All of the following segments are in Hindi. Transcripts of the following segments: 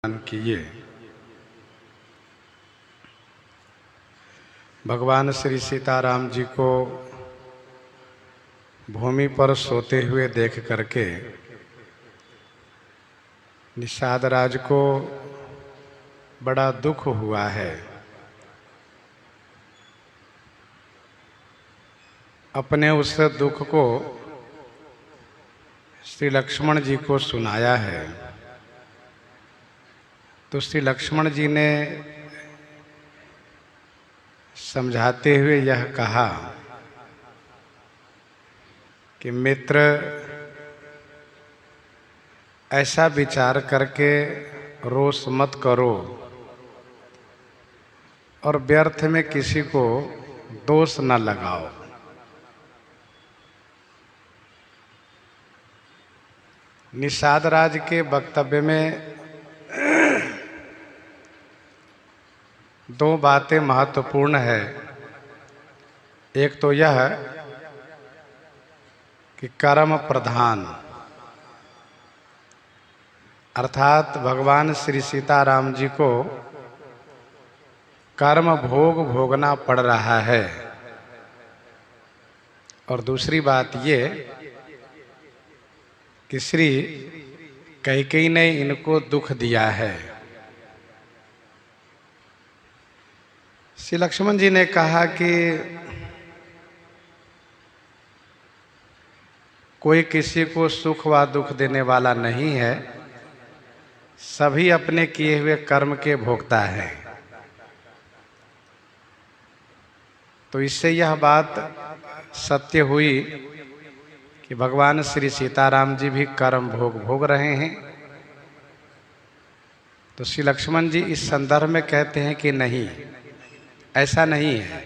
किए। भगवान श्री सीताराम जी को भूमि पर सोते हुए देख करके निषाद राज को बड़ा दुख हुआ है। अपने उस दुख को श्री लक्ष्मण जी को सुनाया है। तो श्री लक्ष्मण जी ने समझाते हुए यह कहा कि मित्र, ऐसा विचार करके रोष मत करो और व्यर्थ में किसी को दोष न लगाओ। निषाद राज के वक्तव्य में दो बातें महत्वपूर्ण है। एक तो यह कि कर्म प्रधान, अर्थात भगवान श्री सीताराम जी को कर्म भोग भोगना पड़ रहा है। और दूसरी बात ये कि श्री कैकेयी ने इनको दुख दिया है। श्री लक्ष्मण जी ने कहा कि कोई किसी को सुख व दुख देने वाला नहीं है, सभी अपने किए हुए कर्म के भोक्ता है। तो इससे यह बात सत्य हुई कि भगवान श्री सीताराम जी भी कर्म भोग रहे हैं। तो श्री लक्ष्मण जी इस संदर्भ में कहते हैं कि नहीं, ऐसा नहीं है।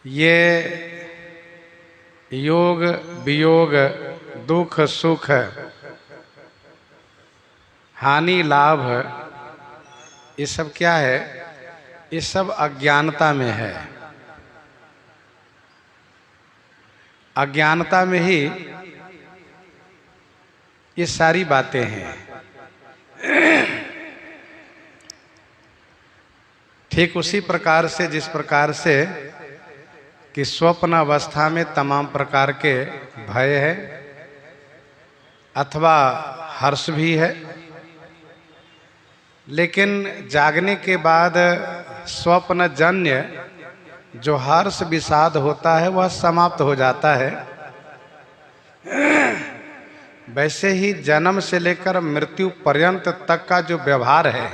ये योग वियोग, दुख सुख, हानि लाभ, ये सब क्या है? ये सब अज्ञानता में है। अज्ञानता में ही ये सारी बातें हैं। ठीक उसी प्रकार से जिस प्रकार से कि स्वप्न अवस्था में तमाम प्रकार के भय है अथवा हर्ष भी है, लेकिन जागने के बाद स्वप्न जन्य जो हर्ष विषाद होता है वह समाप्त हो जाता है। वैसे ही जन्म से लेकर मृत्यु पर्यंत तक का जो व्यवहार है,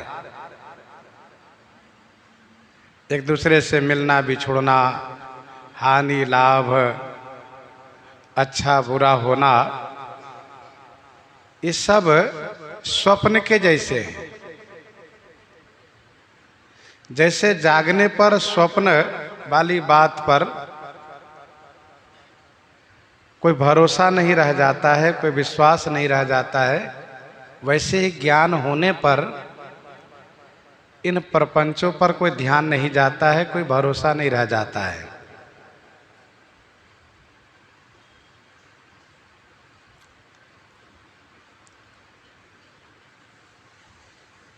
एक दूसरे से मिलना बिछुड़ना, हानि लाभ, अच्छा बुरा होना, ये सब स्वप्न के जैसे हैं। जैसे जागने पर स्वप्न वाली बात पर कोई भरोसा नहीं रह जाता है, कोई विश्वास नहीं रह जाता है, वैसे ही ज्ञान होने पर इन प्रपंचों पर कोई ध्यान नहीं जाता है, कोई भरोसा नहीं रह जाता है।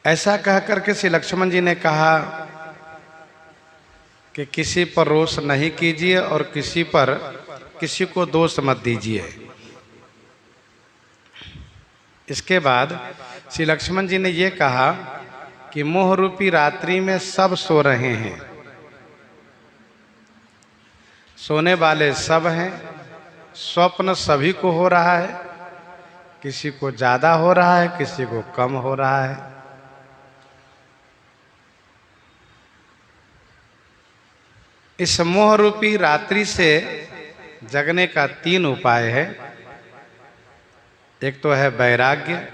ऐसा कह करके श्री लक्ष्मण जी ने कहा कि किसी पर रोष नहीं कीजिए और किसी को दोष मत दीजिए। इसके बाद श्री लक्ष्मण जी ने ये कहा कि मोह रूपी रात्रि में सब सो रहे हैं, सोने वाले सब हैं, स्वप्न सभी को हो रहा है, किसी को ज्यादा हो रहा है, किसी को कम हो रहा है। इस मोह रूपी रात्रि से जगने का 3 उपाय है। एक तो है वैराग्य,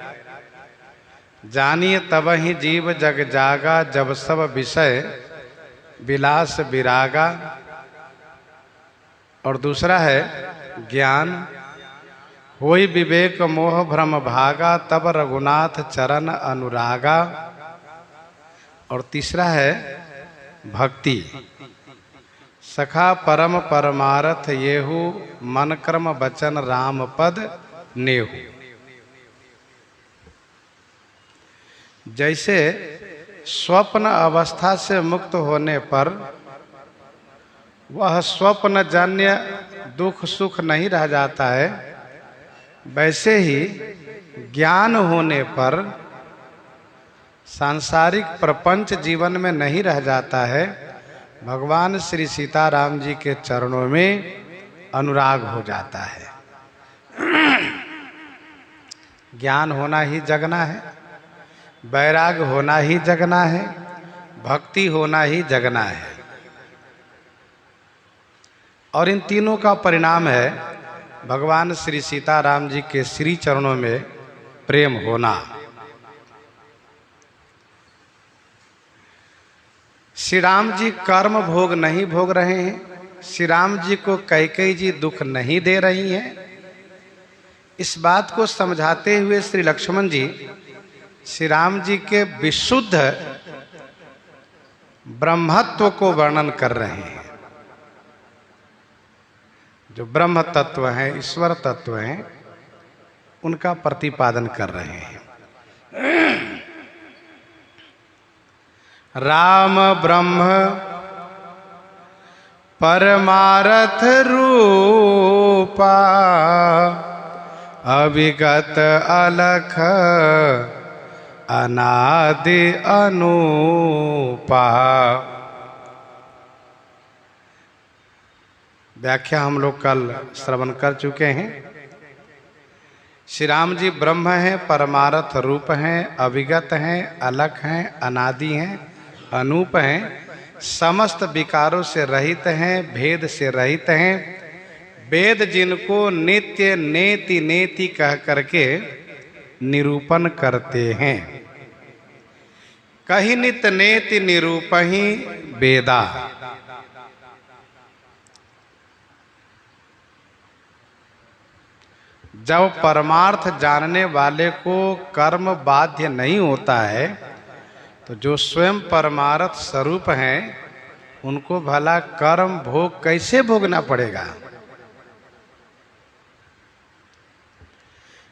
जानिए तब ही जीव जग जागा, जब सब विषय विलास विरागा। और दूसरा है ज्ञान, होई विवेक मोह भ्रम भागा, तब रघुनाथ चरण अनुरागा। और तीसरा है भक्ति, सखा परम परमारथ येहू, मन कर्म वचन राम पद नेहू। जैसे स्वप्न अवस्था से मुक्त होने पर वह स्वप्न जन्य दुख सुख नहीं रह जाता है, वैसे ही ज्ञान होने पर सांसारिक प्रपंच जीवन में नहीं रह जाता है, भगवान श्री सीताराम जी के चरणों में अनुराग हो जाता है। ज्ञान होना ही जगना है, वैराग होना ही जगना है, भक्ति होना ही जगना है। और इन तीनों का परिणाम है भगवान श्री सीताराम जी के श्री चरणों में प्रेम होना। श्री राम जी कर्म भोग नहीं भोग रहे हैं, श्री राम जी को कैकेयी जी दुख नहीं दे रही हैं। इस बात को समझाते हुए श्री लक्ष्मण जी श्री राम जी के विशुद्ध ब्रह्मत्व को वर्णन कर रहे हैं। जो ब्रह्म तत्व हैं, ईश्वर तत्व हैं, उनका प्रतिपादन कर रहे हैं। राम ब्रह्म परमारथ रूपा, अविगत अलख अनादि अनूपा। व्याख्या हम लोग कल श्रवण कर चुके हैं। श्री राम जी ब्रह्म हैं, परमार्थ रूप हैं, अविगत हैं, अलख हैं, अनादि हैं, अनूप हैं, समस्त विकारों से रहित हैं, भेद से रहित हैं। वेद जिनको नित्य नेति नेति कह करके निरूपण करते हैं। कही नित नेति निरूपहि वेदा। जब परमार्थ जानने वाले को कर्म बाध्य नहीं होता है, तो जो स्वयं परमार्थ स्वरूप हैं उनको भला कर्म भोग कैसे भोगना पड़ेगा।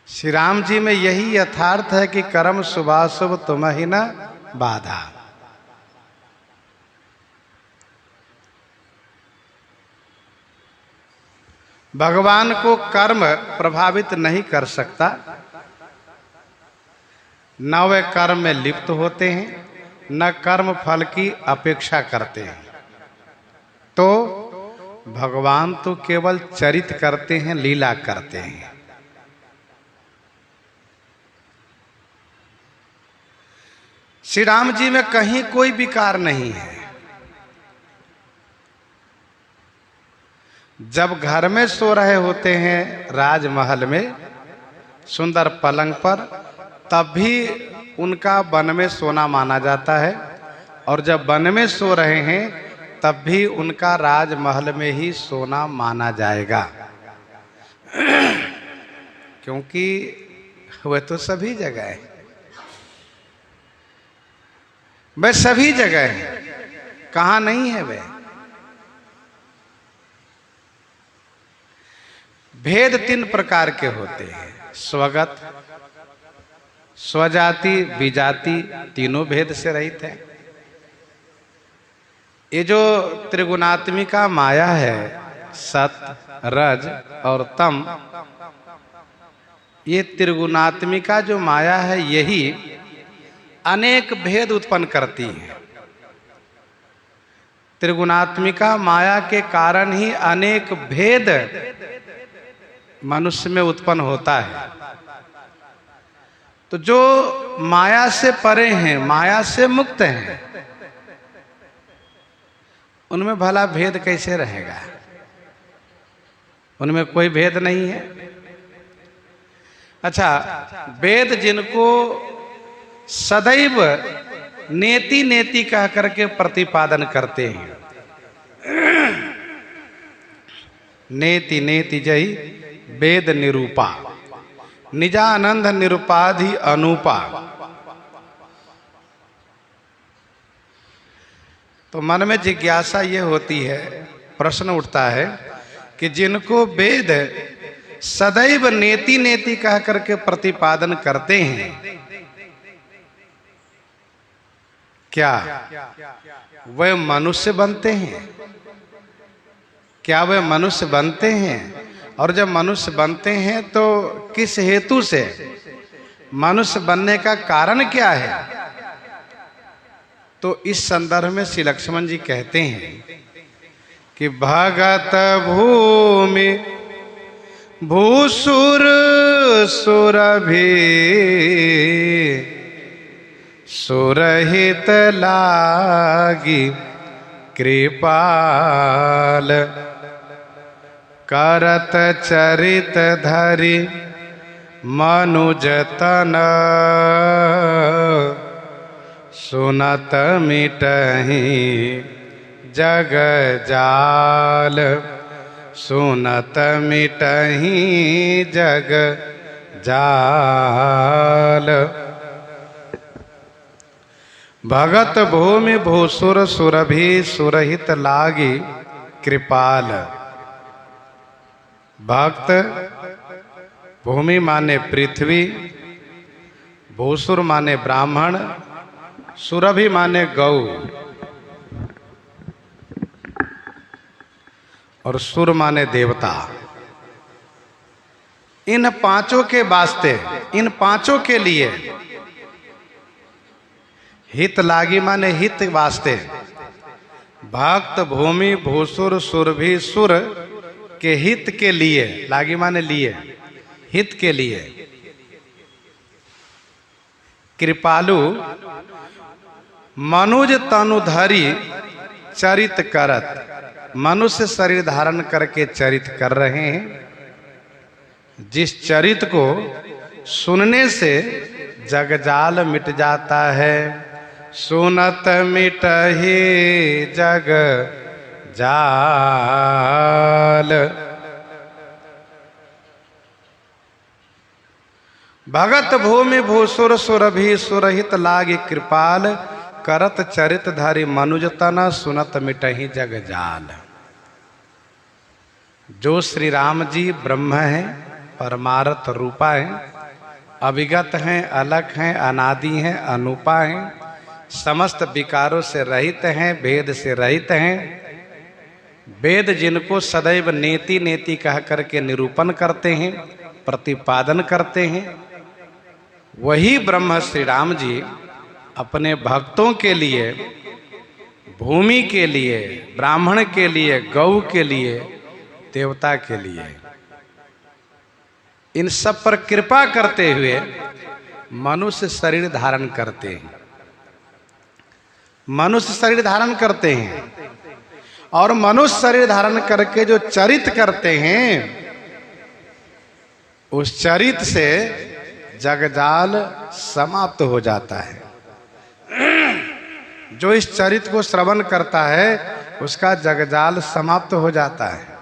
श्री राम जी में यही यथार्थ है कि कर्म शुभाशुभ तुम्हि न बाधा। भगवान को कर्म प्रभावित नहीं कर सकता, न वे कर्म में लिप्त होते हैं, न कर्म फल की अपेक्षा करते हैं। तो भगवान तो केवल चरित करते हैं, लीला करते हैं। श्री राम जी में कहीं कोई विकार नहीं है। जब घर में सो रहे होते हैं राजमहल में सुंदर पलंग पर, तब भी उनका वन में सोना माना जाता है, और जब वन में सो रहे हैं तब भी उनका राजमहल में ही सोना माना जाएगा। क्योंकि वह तो सभी जगह है, वह सभी जगह है, कहाँ नहीं है वह। भेद तीन प्रकार के होते हैं, स्वगत, स्वजाति, विजाति, तीनों भेद से रहित है। ये जो त्रिगुणात्मिका माया है, सत, रज और तम, ये त्रिगुणात्मिका जो माया है यही अनेक भेद उत्पन्न करती है। त्रिगुणात्मिका माया के कारण ही अनेक भेद मनुष्य में उत्पन्न होता है। तो जो माया से परे हैं, माया से मुक्त हैं, उनमें भला भेद कैसे रहेगा। उनमें कोई भेद नहीं है। अच्छा, वेद जिनको सदैव नेति नेति कह करके प्रतिपादन करते हैं, नेति नेति जय वेद निरूपा, निजानंद निरुपाधि अनूपा। तो मन में जिज्ञासा ये होती है, प्रश्न उठता है कि जिनको वेद सदैव नेति नेति कह करके प्रतिपादन करते हैं, क्या वे मनुष्य बनते हैं? क्या वे मनुष्य बनते हैं? और जब मनुष्य बनते हैं तो किस हेतु से? मनुष्य बनने का कारण क्या है? तो इस संदर्भ में श्री लक्ष्मण जी कहते हैं कि भगत भूमि भूसुर सुरभि सुरहित लागी कृपाल करत चरित धरि मनुज तन सुनत मिटहि जग जाल सुनत मिटहि जग जाल। भगत भूमि भूसुर सुरभि सुरहित लागी कृपाल। भक्त भूमि माने पृथ्वी, भूसुर माने ब्राह्मण, सुरभि माने गौ और सुर माने देवता। इन पांचों के वास्ते, इन पांचों के लिए हित लागी माने हित वास्ते। भक्त भूमि भूसुर सुरभि सुर के हित के लिए, लागी माने लिए, हित के लिए। कृपालु मनुज तनुधरी चरित करत, मनुष्य शरीर धारण करके चरित कर रहे हैं। जिस चरित को सुनने से जगजाल मिट जाता है। सुनत मिटहि जग जाल। भगत भूमि भूसुर सुरभि सुरहित लागी कृपाल करत चरित धारी मनुज तना सुनत मिटहि जग जाल। जो श्री राम जी ब्रह्म हैं, परमार्थ रूपा हैं, अविगत हैं, अलग हैं, अनादि हैं, अनुपा हैं, समस्त विकारों से रहित हैं, भेद से रहित हैं। वेद जिनको सदैव नेति नेति कह करके निरूपण करते हैं, प्रतिपादन करते हैं, वही ब्रह्म श्री राम जी अपने भक्तों के लिए, भूमि के लिए, ब्राह्मण के लिए, गौ के लिए, देवता के लिए, इन सब पर कृपा करते हुए मनुष्य शरीर धारण करते हैं। मनुष्य शरीर धारण करते हैं और मनुष्य शरीर धारण करके जो चरित करते हैं, उस चरित से जगजाल समाप्त हो जाता है। जो इस चरित को श्रवण करता है उसका जगजाल समाप्त हो जाता है।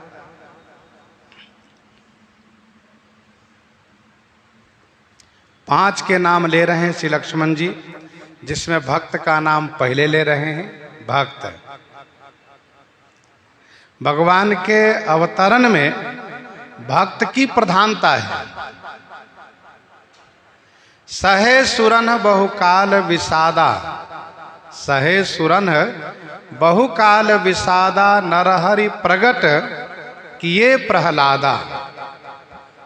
पांच के नाम ले रहे हैं श्री लक्ष्मण जी, जिसमें भक्त का नाम पहले ले रहे हैं। भक्त भगवान के अवतरण में भक्त की प्रधानता है। सहे सुरन बहुकाल विषादा, सहे सुरन बहुकाल विषादा नरहरि प्रगट किए प्रहलादा।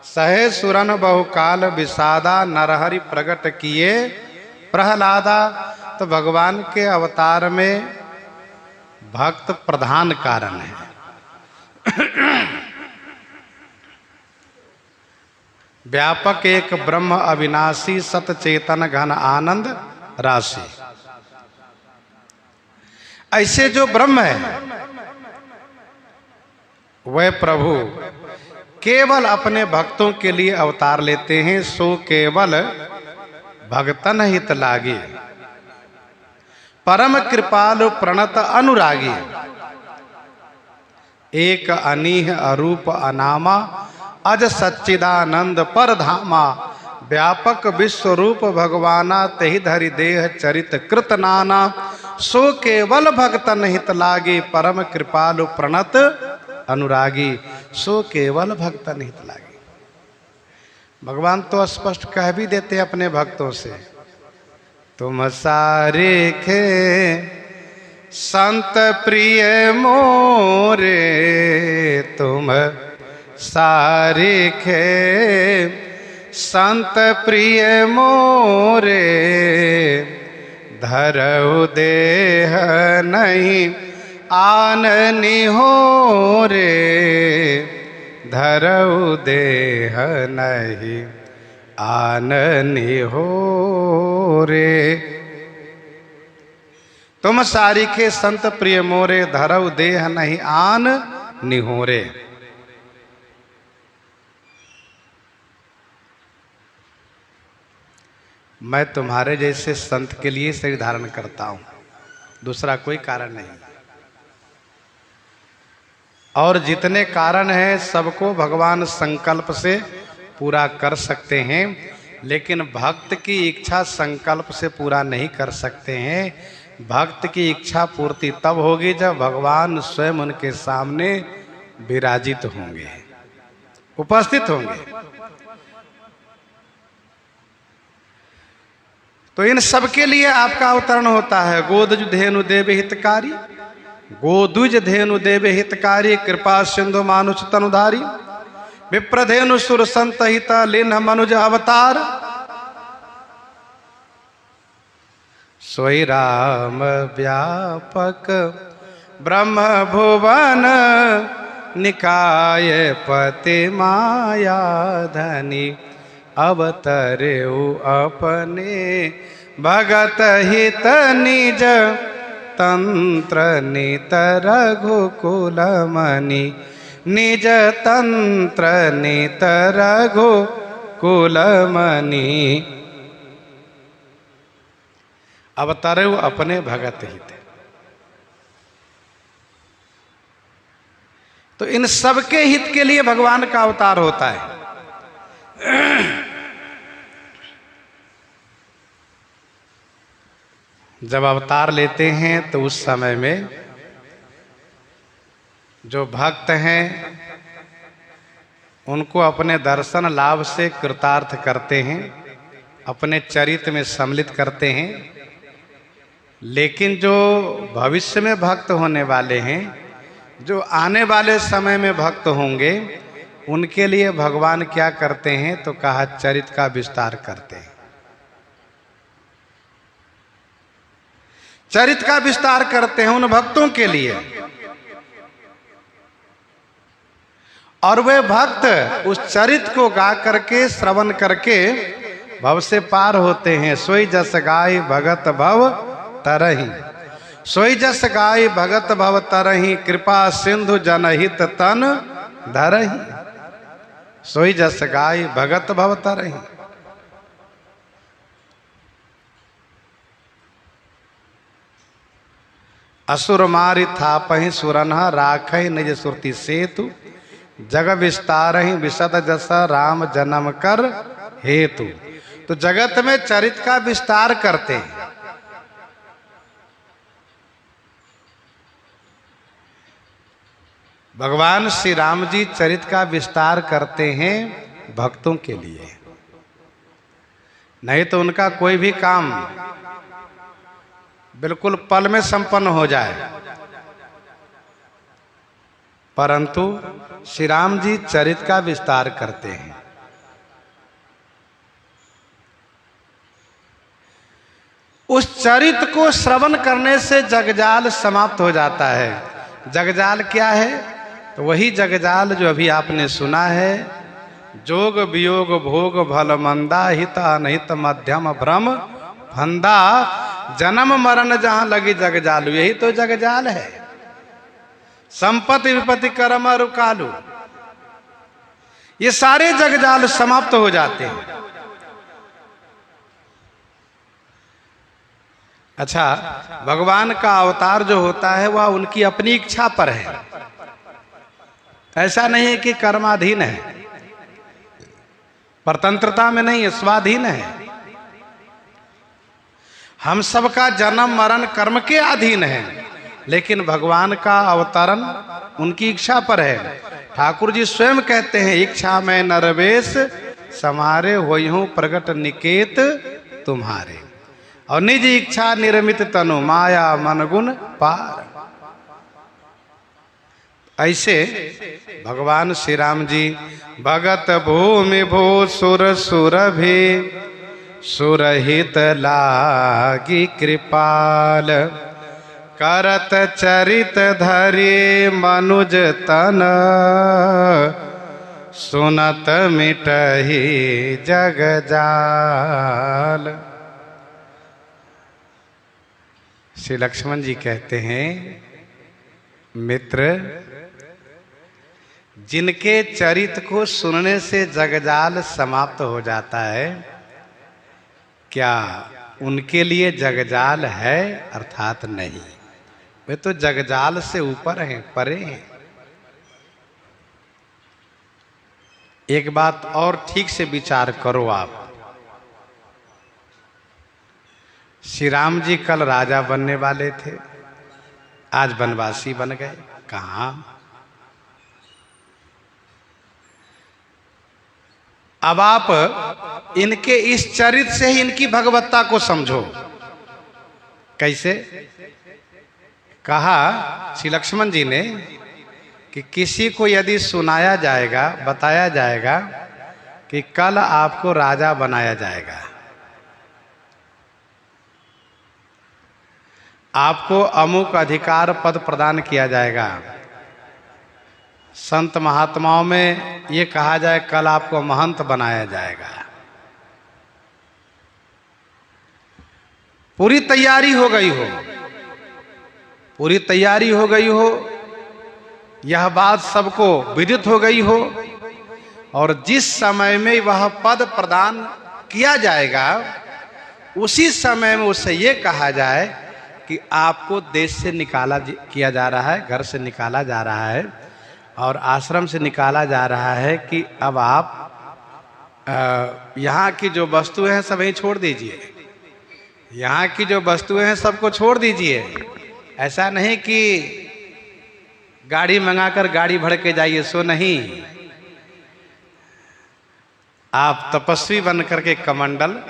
सहे सुरन बहुकाल विषादा नरहरि प्रगट किए प्रहलादा। तो भगवान के अवतार में भक्त प्रधान कारण है। व्यापक एक ब्रह्म अविनाशी सत चेतन घन आनंद राशि। ऐसे जो ब्रह्म है वह प्रभु केवल अपने भक्तों के लिए अवतार लेते हैं। सो केवल भगतन हित लागी, परम कृपालु प्रणत अनुरागी। एक अनीह अरूप अनामा अज सच्चिदानंद पर धामा। व्यापक विश्व रूप भगवाना तेहि धरि देह चरित कृत नाना। सो केवल भगतन हित लागी, परम कृपालु प्रणत अनुरागी। सो केवल भक्तन हित लागी। भगवान तो स्पष्ट कह भी देते अपने भक्तों से तुम सारिखे संत प्रिय मोरे, तुम सारिखे संत प्रिय मोरे, धरऊ देह नहीं आन निहोरे, धरऊ देह नहीं आन निहोरे। तुम सारिखे संत प्रिय मोरे, धरऊ देह नहीं आन निहोरे। मैं तुम्हारे जैसे संत के लिए शरीर धारण करता हूं, दूसरा कोई कारण नहीं। और जितने कारण हैं सबको भगवान संकल्प से पूरा कर सकते हैं, लेकिन भक्त की इच्छा संकल्प से पूरा नहीं कर सकते हैं। भक्त की इच्छा पूर्ति तब होगी जब भगवान स्वयं उनके सामने विराजित होंगे, उपस्थित होंगे। तो इन सबके लिए आपका अवतरण होता है। गोदुज धेनु देव हितकारी, गोदुज धेनु देव हितकारी, कृपा सिंधु मानुष तनुधारी, विप्रधेनु सुर संत हित लीन मनुज अवतार। सोई राम व्यापक ब्रह्म भुवन, निकाय पति माया धनी, अवतरेउ अपने भगत हित निज, तंत्र नित रघुकुल मणि, निज तंत्र नित रघुकुल मणि, अवतरेउ अपने भगत हित। तो इन सबके हित के लिए भगवान का अवतार होता है। जब अवतार लेते हैं तो उस समय में जो भक्त हैं उनको अपने दर्शन लाभ से कृतार्थ करते हैं, अपने चरित्र में सम्मिलित करते हैं। लेकिन जो भविष्य में भक्त होने वाले हैं, जो आने वाले समय में भक्त होंगे, उनके लिए भगवान क्या करते हैं तो कहा चरित्र का विस्तार करते हैं। चरित्र का विस्तार करते हैं उन भक्तों के लिए, और वे भक्त उस चरित्र को गा करके श्रवण करके भव से पार होते हैं। सोई जस गाय भगत भव तरही, सोई जस गाय भगत भव तरही, कृपा सिंधु जनहित तन धरही, सोई जस गाय भगत भव तरही। असुर मारि थापहि सुरन्हा, राखहि निज सुरति सेतु, जग विस्तारहि विशद जस राम जन्म कर हेतु। तो जगत में चरित्र का विस्तार करते हैं। भगवान श्री राम जी चरित्र का विस्तार करते हैं भक्तों के लिए, नहीं तो उनका कोई भी काम बिल्कुल पल में संपन्न हो जाए। परंतु श्री राम जी चरित्र का विस्तार करते हैं। उस चरित्र को श्रवण करने से जगजाल समाप्त हो जाता है। जगजाल क्या है? तो वही जगजाल जो अभी आपने सुना है, जोग वियोग भोग भल मंदा, हित अनहित मध्यम भ्रम फंदा, जन्म मरण जहां लगी जगजालू। यही तो जगजाल है। संपत्ति विपत्ति कर्म रुकालू, ये सारे जगजाल समाप्त हो जाते हैं। अच्छा, भगवान का अवतार जो होता है वह उनकी अपनी इच्छा पर है। ऐसा नहीं है कि कर्माधीन है, परतंत्रता में नहीं है, स्वाधीन है। हम सबका जन्म मरण कर्म के अधीन है, लेकिन भगवान का अवतरण उनकी इच्छा पर है। ठाकुर जी स्वयं कहते हैं, इच्छा में नरवेश समारे होई हूं प्रगट निकेत तुम्हारे। और निज इच्छा निर्मित तनु माया मन गुण पार। ऐसे भगवान श्री राम जी भगत भूमि भू सुर सुर भी सुरहित लागी कृपाल करत चरित धरि मनुज तन सुनत मिटहि जग जाल। श्री लक्ष्मण जी कहते हैं, मित्र, जिनके चरित को सुनने से जगजाल समाप्त हो जाता है, क्या उनके लिए जगजाल है? अर्थात नहीं, वे तो जगजाल से ऊपर हैं, परे हैं। एक बात और ठीक से विचार करो आप। श्री राम जी कल राजा बनने वाले थे, आज वनवासी बन गए। कहाँ? अब आप इनके इस चरित्र से ही इनकी भगवत्ता को समझो। कैसे? कहा श्री लक्ष्मण जी ने कि किसी को यदि सुनाया जाएगा, बताया जाएगा कि कल आपको राजा बनाया जाएगा, आपको अमुक अधिकार पद प्रदान किया जाएगा, संत महात्माओं में ये कहा जाए कल आपको महंत बनाया जाएगा, पूरी तैयारी हो गई हो, पूरी तैयारी हो गई हो, यह बात सबको विदित हो गई हो, और जिस समय में वह पद प्रदान किया जाएगा उसी समय में उससे ये कहा जाए कि आपको देश से निकाला किया जा रहा है, घर से निकाला जा रहा है और आश्रम से निकाला जा रहा है कि अब आप यहाँ की जो वस्तुएं हैं सब यहीं छोड़ दीजिए, यहाँ की जो वस्तुएं हैं सबको छोड़ दीजिए। ऐसा नहीं कि गाड़ी मंगाकर गाड़ी भर के जाइए, सो नहीं। आप तपस्वी बन करके कमंडल,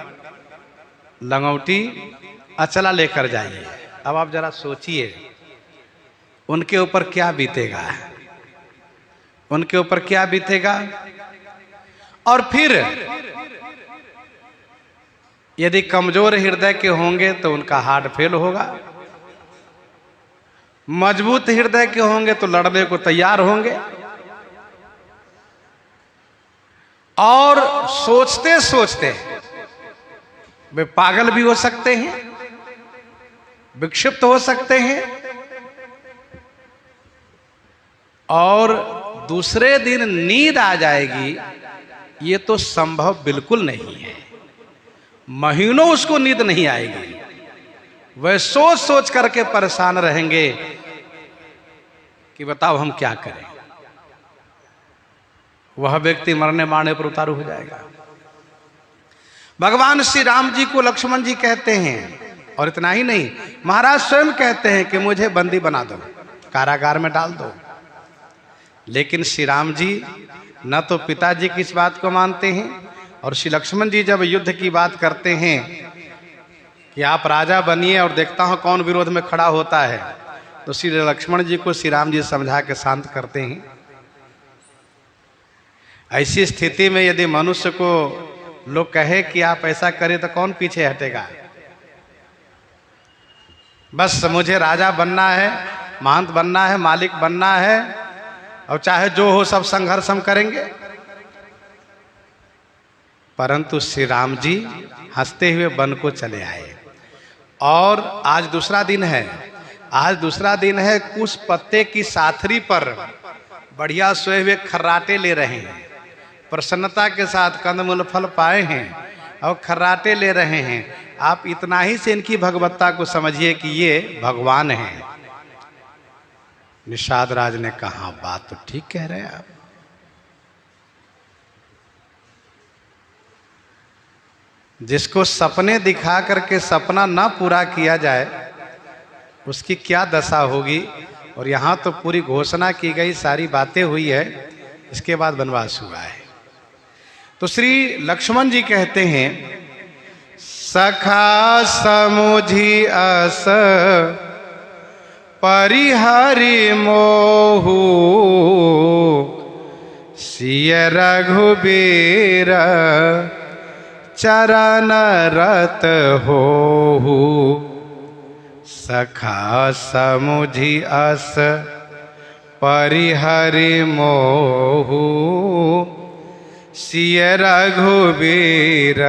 लंगोटी, अचला लेकर जाइए। अब आप जरा सोचिए उनके ऊपर क्या बीतेगा, उनके ऊपर क्या बीतेगा। और फिर यदि कमजोर हृदय के होंगे तो उनका हार्ट फेल होगा, मजबूत हृदय के होंगे तो लड़ने को तैयार होंगे। और सोचते सोचते वे पागल भी हो सकते हैं, विक्षिप्त हो सकते हैं, और दूसरे दिन नींद आ जाएगी, ये तो संभव बिल्कुल नहीं है। महीनों उसको नींद नहीं आएगी, वह सोच सोच करके परेशान रहेंगे कि बताओ हम क्या करें। वह व्यक्ति मरने मारने पर उतारू हो जाएगा। भगवान श्री राम जी को लक्ष्मण जी कहते हैं, और इतना ही नहीं, महाराज स्वयं कहते हैं कि मुझे बंदी बना दो, कारागार में डाल दो। लेकिन श्री राम जी न तो पिताजी की इस बात को मानते हैं, और श्री लक्ष्मण जी जब युद्ध की बात करते हैं कि आप राजा बनिए और देखता हूं कौन विरोध में खड़ा होता है, तो श्री लक्ष्मण जी को श्री राम जी समझा के शांत करते हैं। ऐसी स्थिति में यदि मनुष्य को लोग कहे कि आप ऐसा करें तो कौन पीछे हटेगा। बस मुझे राजा बनना है, महंत बनना है, मालिक बनना है, और चाहे जो हो सब संघर्ष हम करेंगे। परंतु श्री राम जी हंसते हुए वन को चले आए। और आज दूसरा दिन है, आज दूसरा दिन है। कुछ पत्ते की साथरी पर बढ़िया सोए हुए खर्राटे ले रहे हैं, प्रसन्नता के साथ कंदमूल फल पाए हैं और खर्राटे ले रहे हैं। आप इतना ही से इनकी भगवत्ता को समझिए कि ये भगवान हैं। निषाद राज ने कहा, बात तो ठीक कह रहे हैं आप। जिसको सपने दिखा करके सपना ना पूरा किया जाए उसकी क्या दशा होगी। और यहाँ तो पूरी घोषणा की गई, सारी बातें हुई है, इसके बाद वनवास हुआ है। तो श्री लक्ष्मण जी कहते हैं, सखा समुझी अस परिहरि मोहु सिय रघुबीर चरण रत होहु। सखा समुझी अस परिहरि मोहु सिय रघुबीर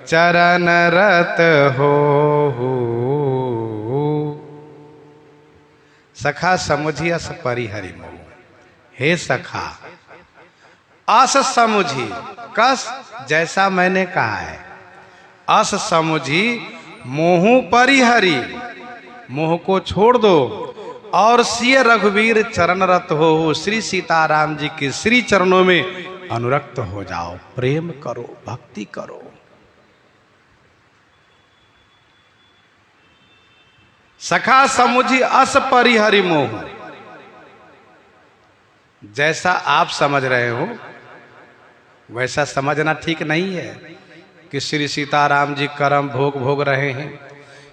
चरण रत होहु। सखा समुझी अस परिहरि मोहु। हे सखा, अस समुझी, कस जैसा मैंने कहा है, अस समुझी मोहु परिहरि, मोह को छोड़ दो और सिय रघुवीर चरण रत हो, श्री सीताराम जी के श्री चरणों में अनुरक्त हो जाओ, प्रेम करो, भक्ति करो। सखा समुझी अस परिहरि मोह, जैसा आप समझ रहे हो वैसा समझना ठीक नहीं है कि श्री सीताराम जी कर्म भोग भोग रहे हैं।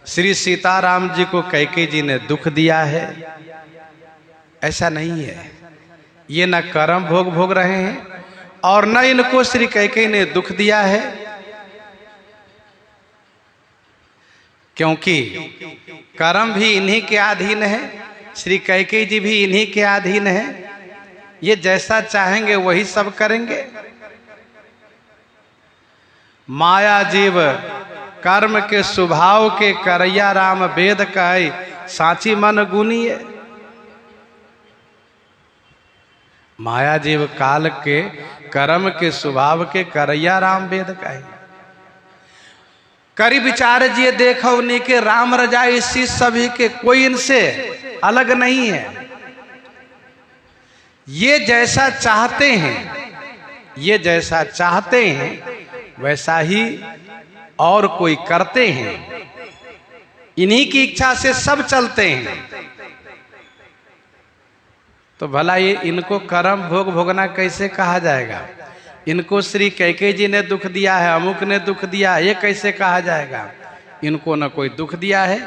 श्री सीताराम जी को कैकेयी जी ने दुख दिया है, ऐसा नहीं है। ये न कर्म भोग भोग रहे हैं और न इनको श्री कैकेयी ने दुख दिया है, क्योंकि कर्म भी इन्हीं के अधीन है, श्री कैकेयी जी भी इन्हीं के अधीन है। ये जैसा चाहेंगे वही सब करेंगे। माया जीव कर्म के स्वभाव के करैया राम वेद कहे, साची मन गुनिए। माया जीव काल के कर्म के स्वभाव के करैया राम वेद कहे। करी विचार जी देखो उन्हीं के राम रजाई इसी सभी के, कोई इनसे अलग नहीं है। ये जैसा चाहते हैं, ये जैसा चाहते हैं वैसा ही और कोई करते हैं। इन्हीं की इच्छा से सब चलते हैं। तो भला ये इनको कर्म भोग भोगना कैसे कहा जाएगा? इनको श्री कैकेयी जी ने दुख दिया है, अमुक ने दुख दिया, ये कैसे कहा जाएगा? इनको न कोई दुख दिया है,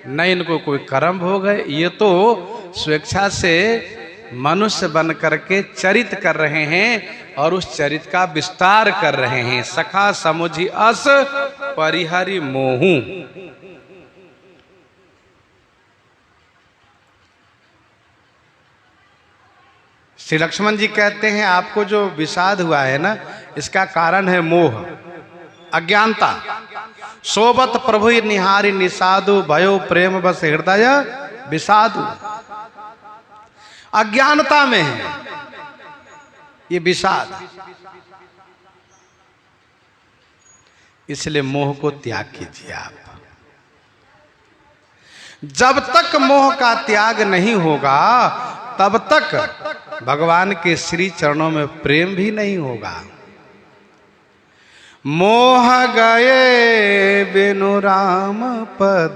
न इनको कोई कर्म भोग है। ये तो स्वेच्छा से मनुष्य बन करके चरित कर रहे हैं और उस चरित का विस्तार कर रहे हैं। सखा समुझी अस परिहरि मोहु। श्री लक्ष्मण जी कहते हैं आपको जो विषाद हुआ है ना, इसका कारण है मोह, अज्ञानता। सोबत प्रभु निहारी निषादु, भयो प्रेम बस हृदय विषादु। अज्ञानता में है ये विषाद, इसलिए मोह को त्याग कीजिए आप। जब तक मोह का त्याग नहीं होगा तब तक भगवान के श्री चरणों में प्रेम भी नहीं होगा। मोह गए बिनु राम पद,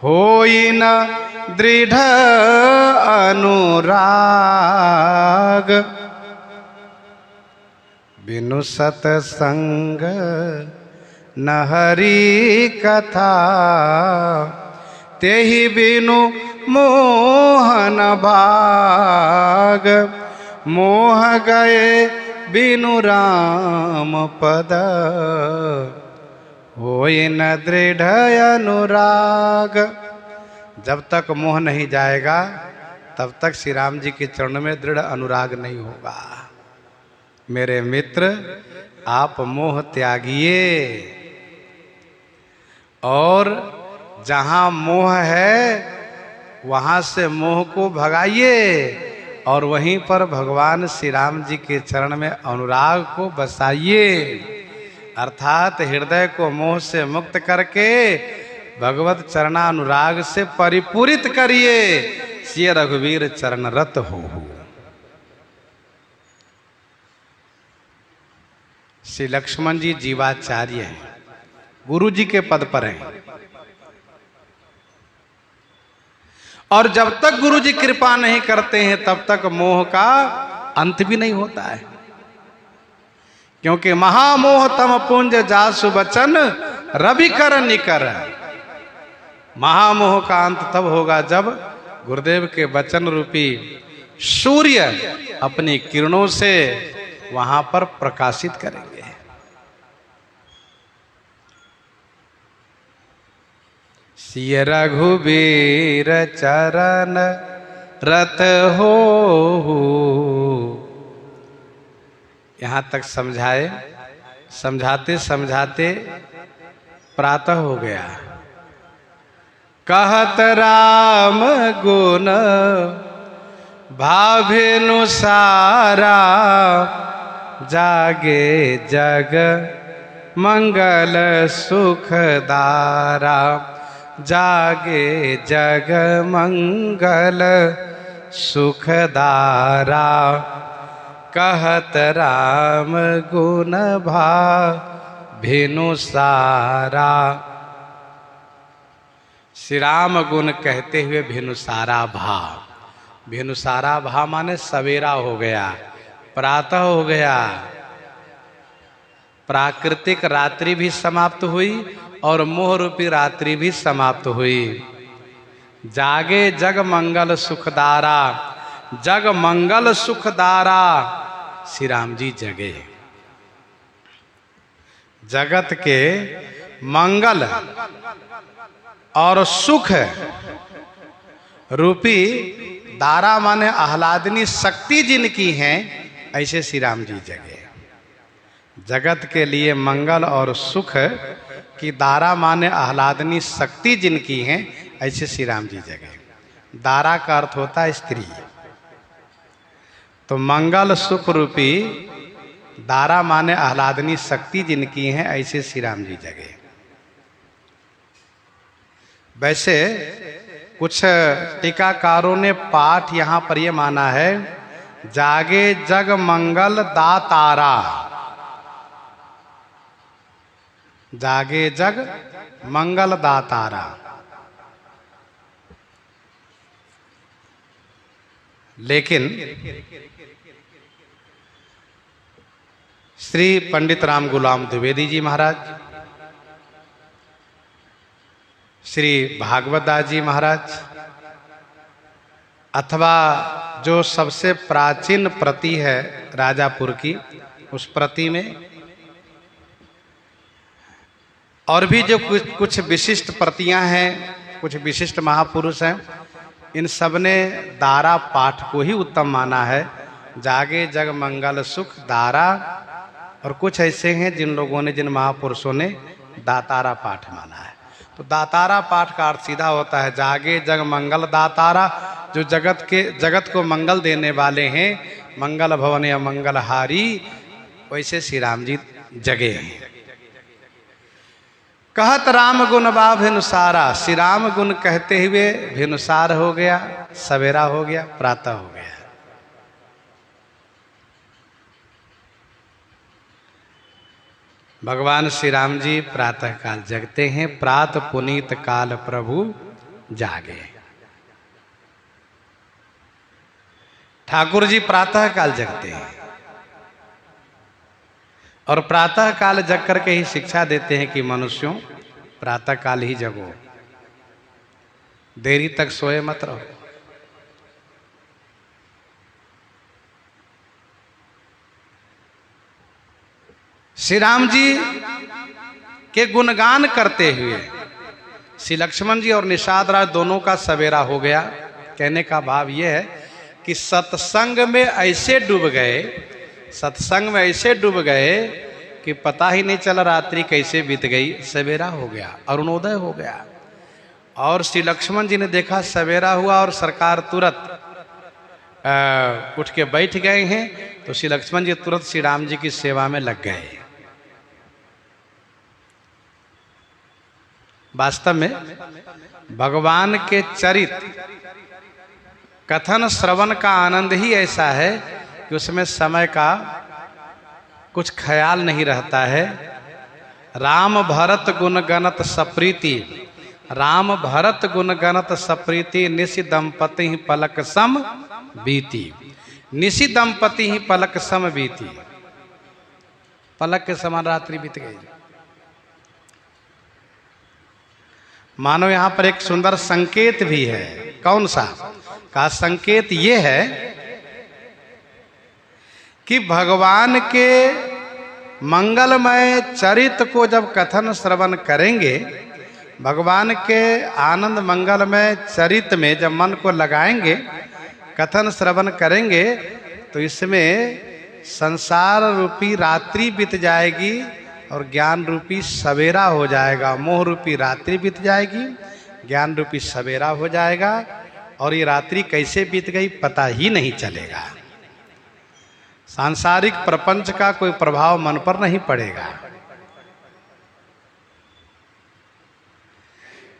होई न दृढ़ अनुराग। बिनु सतसंग न हरि कथा, तेहि बिनु मोहन भाग। मोह गए बिनु राम पद, होय न दृढ़ अनुराग। जब तक मोह नहीं जाएगा तब तक श्री राम जी के चरण में दृढ़ अनुराग नहीं होगा। मेरे मित्र, आप मोह त्यागिए और जहां मोह है वहां से मोह को भगाइए और वहीं पर भगवान श्री राम जी के चरण में अनुराग को बसाइए। अर्थात हृदय को मोह से मुक्त करके भगवत चरणानुराग से परिपूरित करिए। सिय रघुवीर चरण रत हो। श्री लक्ष्मण जी जीवाचार्य हैं, गुरु जी के पद पर हैं, और जब तक गुरु जी कृपा नहीं करते हैं तब तक मोह का अंत भी नहीं होता है। क्योंकि महामोह तम पुंज जासु बचन रवि कर निकर। महामोह का अंत तब होगा जब गुरुदेव के वचन रूपी सूर्य अपनी किरणों से वहां पर प्रकाशित करेंगे। सिय रघुबीर चरण रत हो। यहां तक समझाए, समझाते समझाते प्रातः हो गया। कहत राम गुण भावेनुसारा, जागे जग मंगल सुखदारा। जागे जग मंगल सुखदारा, कहत राम गुण भावेनुसारा। श्री राम गुण कहते हुए भेनुसारा भाव। भेनुसारा भाव माने सवेरा हो गया, प्रातः हो गया। प्राकृतिक रात्रि भी समाप्त हुई और मोह रूपी रात्रि भी समाप्त हुई। जागे जग मंगल सुखदारा, जग मंगल सुखदारा। श्री राम जी जगे, जगत के मंगल और सुख रूपी दारा माने आह्लादनी शक्ति जिनकी हैं, ऐसे श्री राम जी जगे। जगत के लिए मंगल और सुख की दारा माने आह्लादनी शक्ति जिनकी हैं, ऐसे श्री राम जी जगे। दारा का अर्थ होता है स्त्री, तो मंगल सुख रूपी दारा माने आह्लादनी शक्ति जिनकी हैं, ऐसे श्री राम जी जगे। वैसे कुछ टीकाकारों ने पाठ यहां पर यह माना है, जागे जग मंगल दातारा। जागे जग मंगल दातारा। लेकिन श्री पंडित राम गुलाम द्विवेदी जी महाराज, श्री भागवत दास जी महाराज, अथवा जो सबसे प्राचीन प्रति है राजापुर की, उस प्रति में और भी जो कुछ विशिष्ट प्रतियां हैं, कुछ विशिष्ट महापुरुष हैं, इन सब ने दारा पाठ को ही उत्तम माना है। जागे जग मंगल सुख दारा। और कुछ ऐसे हैं जिन लोगों ने, जिन महापुरुषों ने दातारा पाठ माना है। तो दातारा पाठ का अर्थ सीधा होता है जागे जग मंगल दातारा, जो जगत को मंगल देने वाले हैं, मंगल भवन या मंगलहारी, वैसे श्री राम जी जगे हैं। कहत राम गुण बा भेनुसारा। श्री राम गुण कहते हुए भेनुसार हो गया, सवेरा हो गया, प्रातः हो गया। भगवान श्री राम जी प्रातः काल जगते हैं। प्रात पुनीत काल प्रभु जागे। ठाकुर जी प्रातः काल जगते हैं और प्रातः काल जग करके ही शिक्षा देते हैं कि मनुष्यों प्रातः काल ही जगो, देरी तक सोए मत रहो। श्री राम जी के गुणगान करते हुए श्री लक्ष्मण जी और निषाद राज दोनों का सवेरा हो गया। कहने का भाव यह है कि सत्संग में ऐसे डूब गए, सत्संग में ऐसे डूब गए कि पता ही नहीं चला रात्रि कैसे बीत गई, सवेरा हो गया, अरुणोदय हो गया। और श्री लक्ष्मण जी ने देखा सवेरा हुआ और सरकार तुरंत उठ के बैठ गए हैं, तो श्री लक्ष्मण जी तुरंत श्री राम जी की सेवा में लग गए। वास्तव में भगवान के चरित्र कथन श्रवण का आनंद ही ऐसा है कि उसमें समय का कुछ ख्याल नहीं रहता है। राम भरत गुण गणत सप्रीति, राम भरत गुण गणत सप्रीति, निशि दंपति ही पलक सम बीती, निशि दंपति ही पलक सम बीती। पलक के समान रात्रि बीत गई। मानो यहां पर एक सुंदर संकेत भी है। कौन सा? का संकेत ये है कि भगवान के मंगलमय चरित्र को जब कथन श्रवण करेंगे, भगवान के आनंद मंगलमय चरित्र में जब मन को लगाएंगे, कथन श्रवण करेंगे, तो इसमें संसार रूपी रात्रि बीत जाएगी और ज्ञान रूपी सवेरा हो जाएगा। मोह रूपी रात्रि बीत जाएगी, ज्ञान रूपी सवेरा हो जाएगा, और ये रात्रि कैसे बीत गई पता ही नहीं चलेगा। सांसारिक प्रपंच का कोई प्रभाव मन पर नहीं पड़ेगा।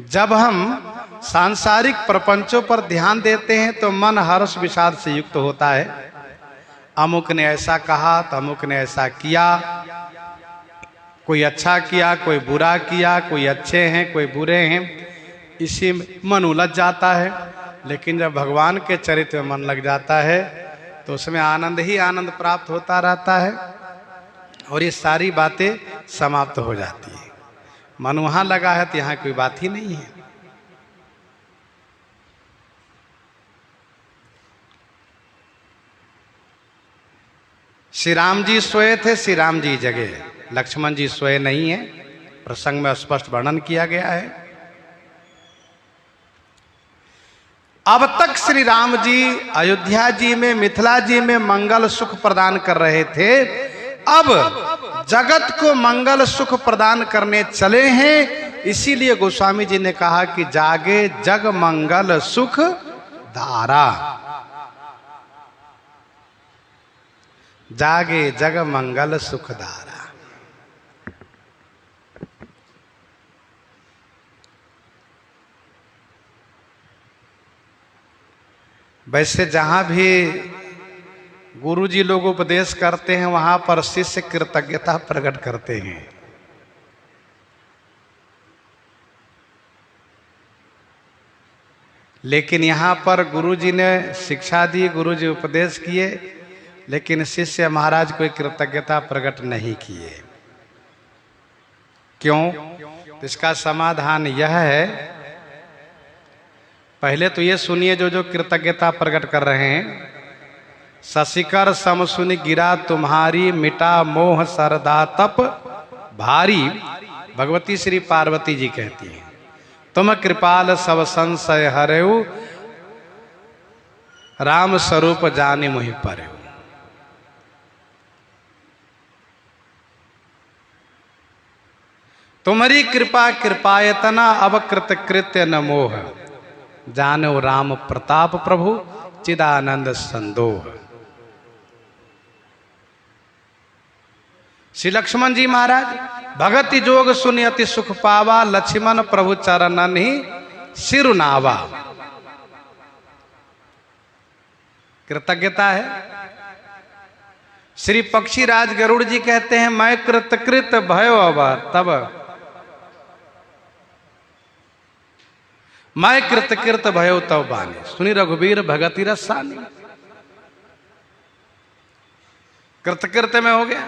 जब हम सांसारिक प्रपंचों पर ध्यान देते हैं तो मन हर्ष विषाद से युक्त होता है। अमुक ने ऐसा कहा तो अमुक ने ऐसा किया, कोई अच्छा किया, कोई बुरा किया, कोई अच्छे हैं, कोई बुरे हैं, इसी में मन उलझ जाता है। लेकिन जब भगवान के चरित्र में मन लग जाता है तो उसमें आनंद ही आनंद प्राप्त होता रहता है और ये सारी बातें समाप्त हो जाती है। मन वहां लगा है तो यहाँ कोई बात ही नहीं है। श्री राम जी सोए थे, श्री राम जी जगे, लक्ष्मण जी सोए नहीं है। प्रसंग में स्पष्ट वर्णन किया गया है। अब तक श्री राम जी अयोध्या जी में, मिथिला जी में मंगल सुख प्रदान कर रहे थे। अब जगत को मंगल सुख प्रदान करने चले हैं। इसीलिए गोस्वामी जी ने कहा कि जागे जग मंगल सुख धारा, जागे जग मंगल सुख धारा। वैसे जहां भी गुरु जी लोग उपदेश करते हैं वहां पर शिष्य कृतज्ञता प्रकट करते हैं। लेकिन यहाँ पर गुरु जी ने शिक्षा दी, गुरु जी उपदेश किए, लेकिन शिष्य महाराज कोई कृतज्ञता प्रकट नहीं किए। क्यों? इसका समाधान यह है, पहले तो ये सुनिए जो कृतज्ञता प्रकट कर रहे हैं। शशिकर सम सुनि गिरा तुम्हारी, मिटा मोह सरदा तप भारी। भगवती श्री पार्वती जी कहती हैं, तुम कृपाल सब संशय हरेऊ, राम स्वरूप जाने मुहि परेऊ। तुम्हारी कृपा कृपायतना, अब कृत कृत्य न मोह, जानो राम प्रताप प्रभु चिदानंद संदोह। श्री लक्ष्मण जी महाराज, भगति जोग सुनि अति सुख पावा, लक्ष्मण प्रभु चरणन ही सिरुनावा। कृतज्ञता है। श्री पक्षीराज गरुड़ जी कहते हैं, मैं कृतकृत भयो अब तब, मैं कृतकृत भयो तब बानी, सुनी रघुबीर भगति रसानी। कृतकृत में हो गया।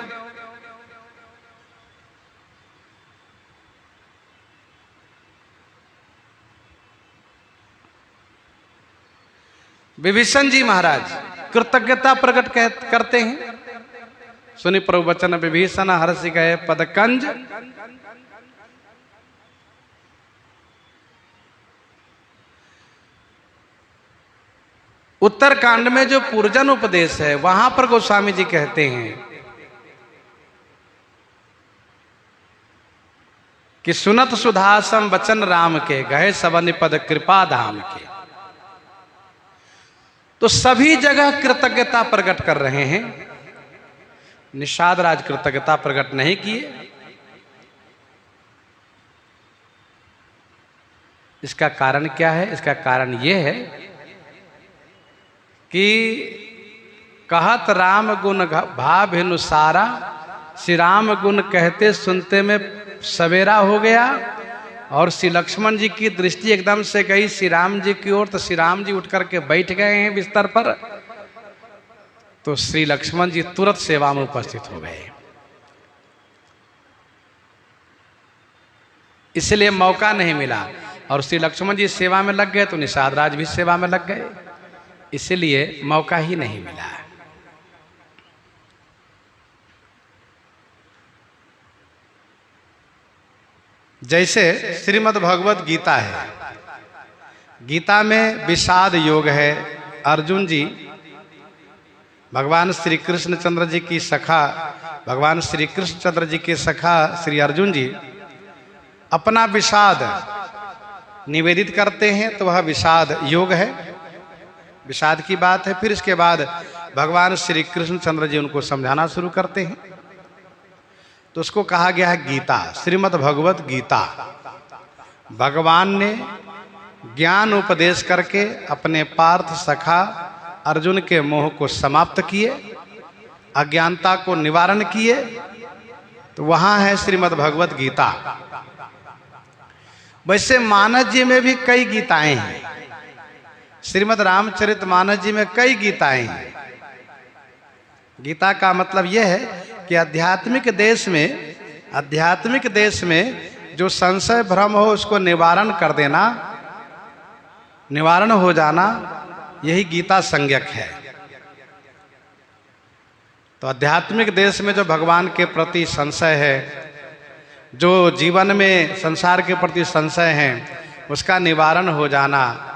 विभीषण जी महाराज कृतज्ञता प्रकट करते हैं। सुनि प्रभु वचन विभीषण हर्षि गए पदकंज, उत्तरकांड में जो पूर्जन उपदेश है वहां पर गोस्वामी जी कहते हैं कि सुनत सुधासम वचन राम के, गए सबनि पद कृपा धाम के। तो सभी जगह कृतज्ञता प्रकट कर रहे हैं। निषाद राज कृतज्ञता प्रकट नहीं किए। इसका कारण क्या है? इसका कारण यह है कि कहत राम गुण भाभिनुसारा, श्री राम गुण कहते सुनते में सवेरा हो गया और श्री लक्ष्मण जी की दृष्टि एकदम से गई श्री राम जी की ओर, तो श्री राम जी उठ करके बैठ गए हैं बिस्तर पर। तो श्री लक्ष्मण जी तुरंत सेवा में उपस्थित हो गए। इसलिए मौका नहीं मिला। और श्री लक्ष्मण जी सेवा में लग गए तो निषाद राज भी सेवा में लग गए, इसलिए मौका ही नहीं मिला। जैसे श्रीमद् भगवत गीता है, गीता में विषाद योग है। अर्जुन जी भगवान श्री कृष्णचंद्र जी की सखा, भगवान श्री कृष्णचंद्र जी के सखा श्री अर्जुन जी अपना विषाद निवेदित करते हैं, तो वह विषाद योग है, विषाद की बात है। फिर इसके बाद भगवान श्री कृष्णचंद्र जी उनको समझाना शुरू करते हैं, तो उसको कहा गया है गीता, श्रीमद् भगवत गीता। भगवान ने ज्ञान उपदेश करके अपने पार्थ सखा अर्जुन के मोह को समाप्त किए, अज्ञानता को निवारण किए, तो वहां है श्रीमद् भगवत गीता। वैसे मानस जी में भी कई गीताएं हैं, श्रीमद् रामचरितमानस जी में कई गीताएं हैं। गीता का मतलब यह है कि आध्यात्मिक देश में जो संशय भ्रम हो उसको निवारण कर देना, निवारण हो जाना, यही गीता संज्ञक है। तो आध्यात्मिक देश में जो भगवान के प्रति संशय है, जो जीवन में संसार के प्रति संशय है, उसका निवारण हो जाना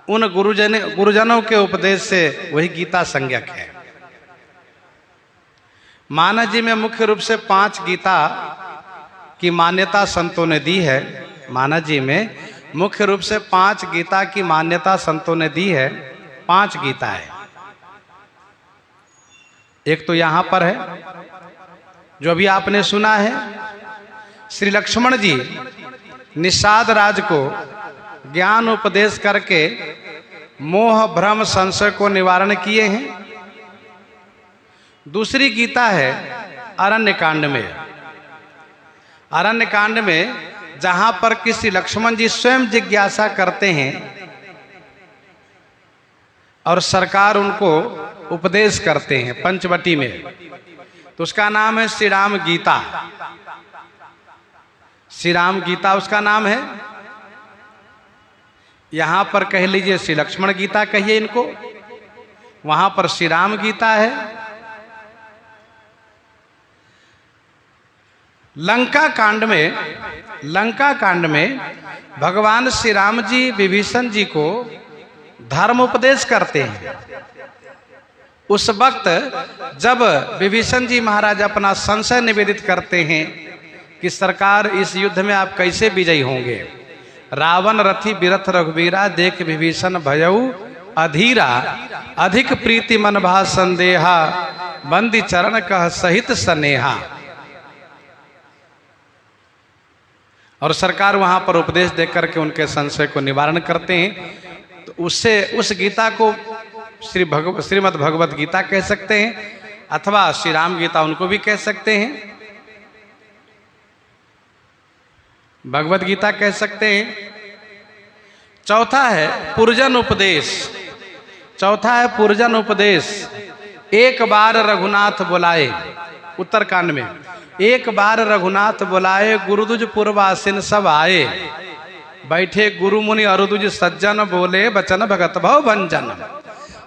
उन गुरुजनों के उपदेश से, वही गीता संज्ञक है। मानस जी में मुख्य रूप से 5 गीता की मान्यता संतों ने दी है। मानस जी में मुख्य रूप से 5 गीता की मान्यता संतों ने दी है। 5 गीता है। एक तो यहां पर है जो अभी आपने सुना है, श्री लक्ष्मण जी निषाद राज को ज्ञान उपदेश करके मोह भ्रम संशय को निवारण किए हैं। दूसरी गीता है अरण्य कांड में। अरण्य कांड में जहां पर किसी लक्ष्मण जी स्वयं जिज्ञासा करते हैं और सरकार उनको उपदेश करते हैं पंचवटी में, तो उसका नाम है श्री राम गीता। श्री राम गीता उसका नाम है। यहां पर कह लीजिए श्री लक्ष्मण गीता कहिए इनको, वहां पर श्री राम गीता है। लंका कांड में भगवान श्री राम जी विभीषण जी को धर्म उपदेश करते हैं। उस वक्त जब विभीषण जी महाराज अपना संशय निवेदित करते हैं कि सरकार इस युद्ध में आप कैसे विजयी होंगे, रावण रथी बिरथ रघुवीरा देख विभीषण भयऊ अधीरा, अधिक प्रीति मन भा संदेहा, बंदी चरण कह सहित स्नेहा। और सरकार वहां पर उपदेश देकर करके उनके संशय को निवारण करते हैं। तो उससे उस गीता को श्रीमद् भगवत गीता कह सकते हैं, अथवा श्री राम गीता उनको भी कह सकते हैं, भगवत गीता कह सकते हैं। चौथा है पुरजन उपदेश। चौथा है पुरजन उपदेश। एक बार रघुनाथ बुलाए, उत्तरकांड में, एक बार रघुनाथ बुलाए गुरुदुज पूर्वासिन सब आए, बैठे गुरु मुनि अरुदुज सज्जन बोले बचन भगत भव भंजन।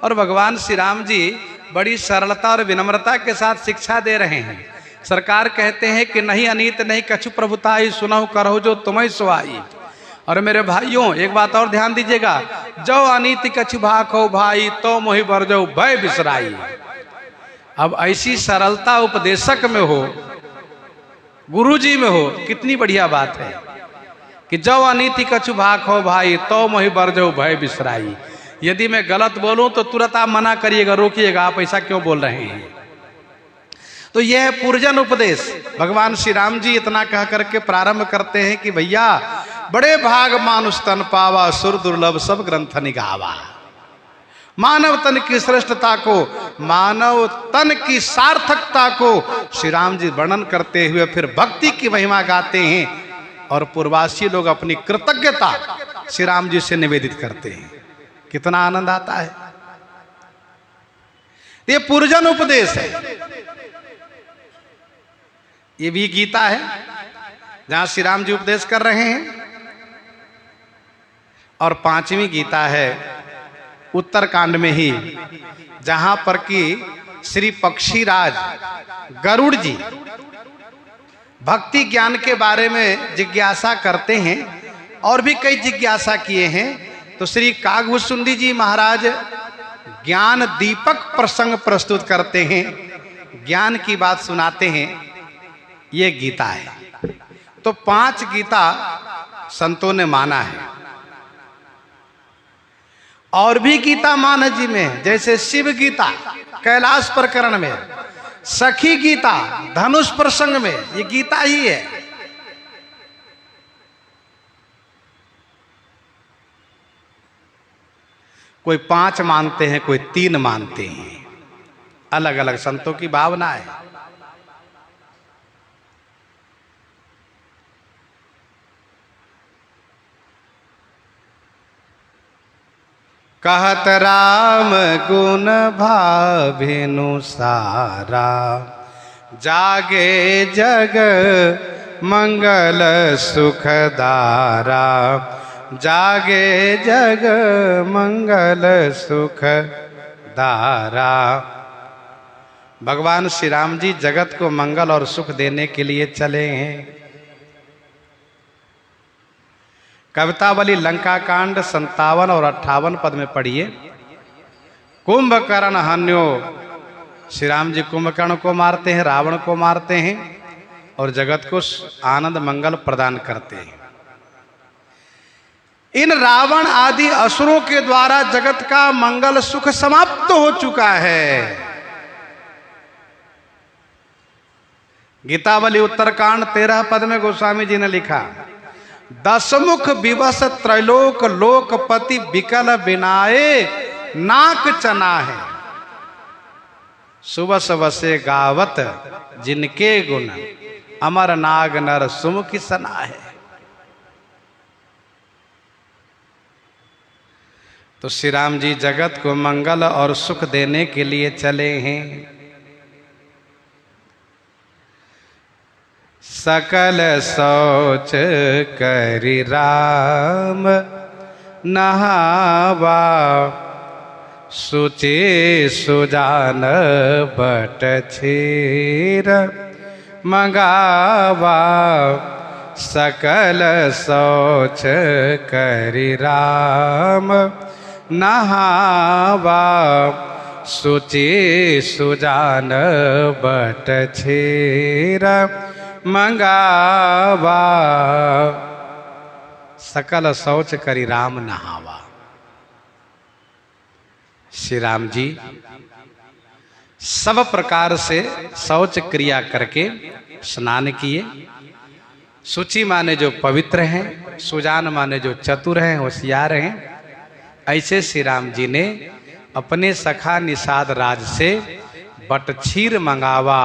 और भगवान श्री राम जी बड़ी सरलता और विनम्रता के साथ शिक्षा दे रहे हैं। सरकार कहते हैं कि नहीं अनीत नहीं कछु प्रभुताई, सुनहु करहु जो तुम्हें सुहाई। और मेरे भाइयों एक बात और ध्यान दीजिएगा, जो अनीति कछु भाखो भाई, तो मोहि बरजो भय बिसराई। अब ऐसी सरलता उपदेशक में हो, गुरुजी में हो, कितनी बढ़िया बात है कि जो अनीति कछु भाखो भाई, तो मोहि बरजो भय बिसराई। यदि मैं गलत बोलूं तो तुरंत आप मना करिएगा, रोकिएगा, आप ऐसा क्यों बोल रहे हैं। तो यह है पुरजन उपदेश। भगवान श्री राम जी इतना कह करके प्रारंभ करते हैं कि भैया बड़े भाग मानुष तन पावा, सुर दुर्लभ सब ग्रंथ निगावा। मानव तन की श्रेष्ठता को, मानव तन की सार्थकता को श्री राम जी वर्णन करते हुए फिर भक्ति की महिमा गाते हैं, और पूर्वासी लोग अपनी कृतज्ञता श्री राम जी से निवेदित करते हैं। कितना आनंद आता है। ये पुरजन उपदेश है, ये भी गीता है। जहां श्री राम जी उपदेश कर रहे हैं। और पांचवी गीता है उत्तरकांड में ही, जहां पर कि श्री पक्षीराज गरुड़ जी भक्ति ज्ञान के बारे में जिज्ञासा करते हैं और भी कई जिज्ञासा किए हैं। तो श्री कागभूषुंडी जी महाराज ज्ञान दीपक प्रसंग प्रस्तुत करते हैं, ज्ञान की बात सुनाते हैं। ये गीता है। तो 5 गीता संतों ने माना है। और भी गीता मानस जी में है, जैसे शिव गीता कैलाश प्रकरण में, सखी गीता धनुष प्रसंग में, ये गीता ही है। कोई 5 मानते हैं, कोई 3 मानते हैं, अलग अलग संतों की भावना है। कहत राम गुण भाभिनु सारा, जागे जग मंगल सुखदारा, जागे जग मंगल सुख दारा। भगवान श्री राम जी जगत को मंगल और सुख देने के लिए चले हैं। कवितावली लंका कांड 57 और 58 पद में पढ़िए। कुंभकर्ण हन्यो, श्री राम जी कुंभकर्ण को मारते हैं, रावण को मारते हैं और जगत को आनंद मंगल प्रदान करते हैं। इन रावण आदि असुरों के द्वारा जगत का मंगल सुख समाप्त हो चुका है। गीतावली उत्तरकांड 13 पद में गोस्वामी जी ने लिखा, 10 मुख विवश त्रैलोक लोकपति विकल बिनाए नाक चना है, सुबस वसे गावत जिनके गुण अमर नाग नर सुमुखी सना है। तो श्री राम जी जगत को मंगल और सुख देने के लिए चले हैं। सकल सोच करि राम नहावा, सुचि सुजान बट क्षीर मंगावा। सकल सोच करि राम नहावा, सुचि सुजान बट क्षीर मंगावा। सकल शौच करि राम नहावा। श्री राम जी सब प्रकार से शौच क्रिया करके स्नान किए। शुचि माने जो पवित्र हैं, सुजान माने जो चतुर हैं, होशियार हैं। ऐसे श्री राम जी ने अपने सखा निषाद राज से बटक्षीर मंगावा।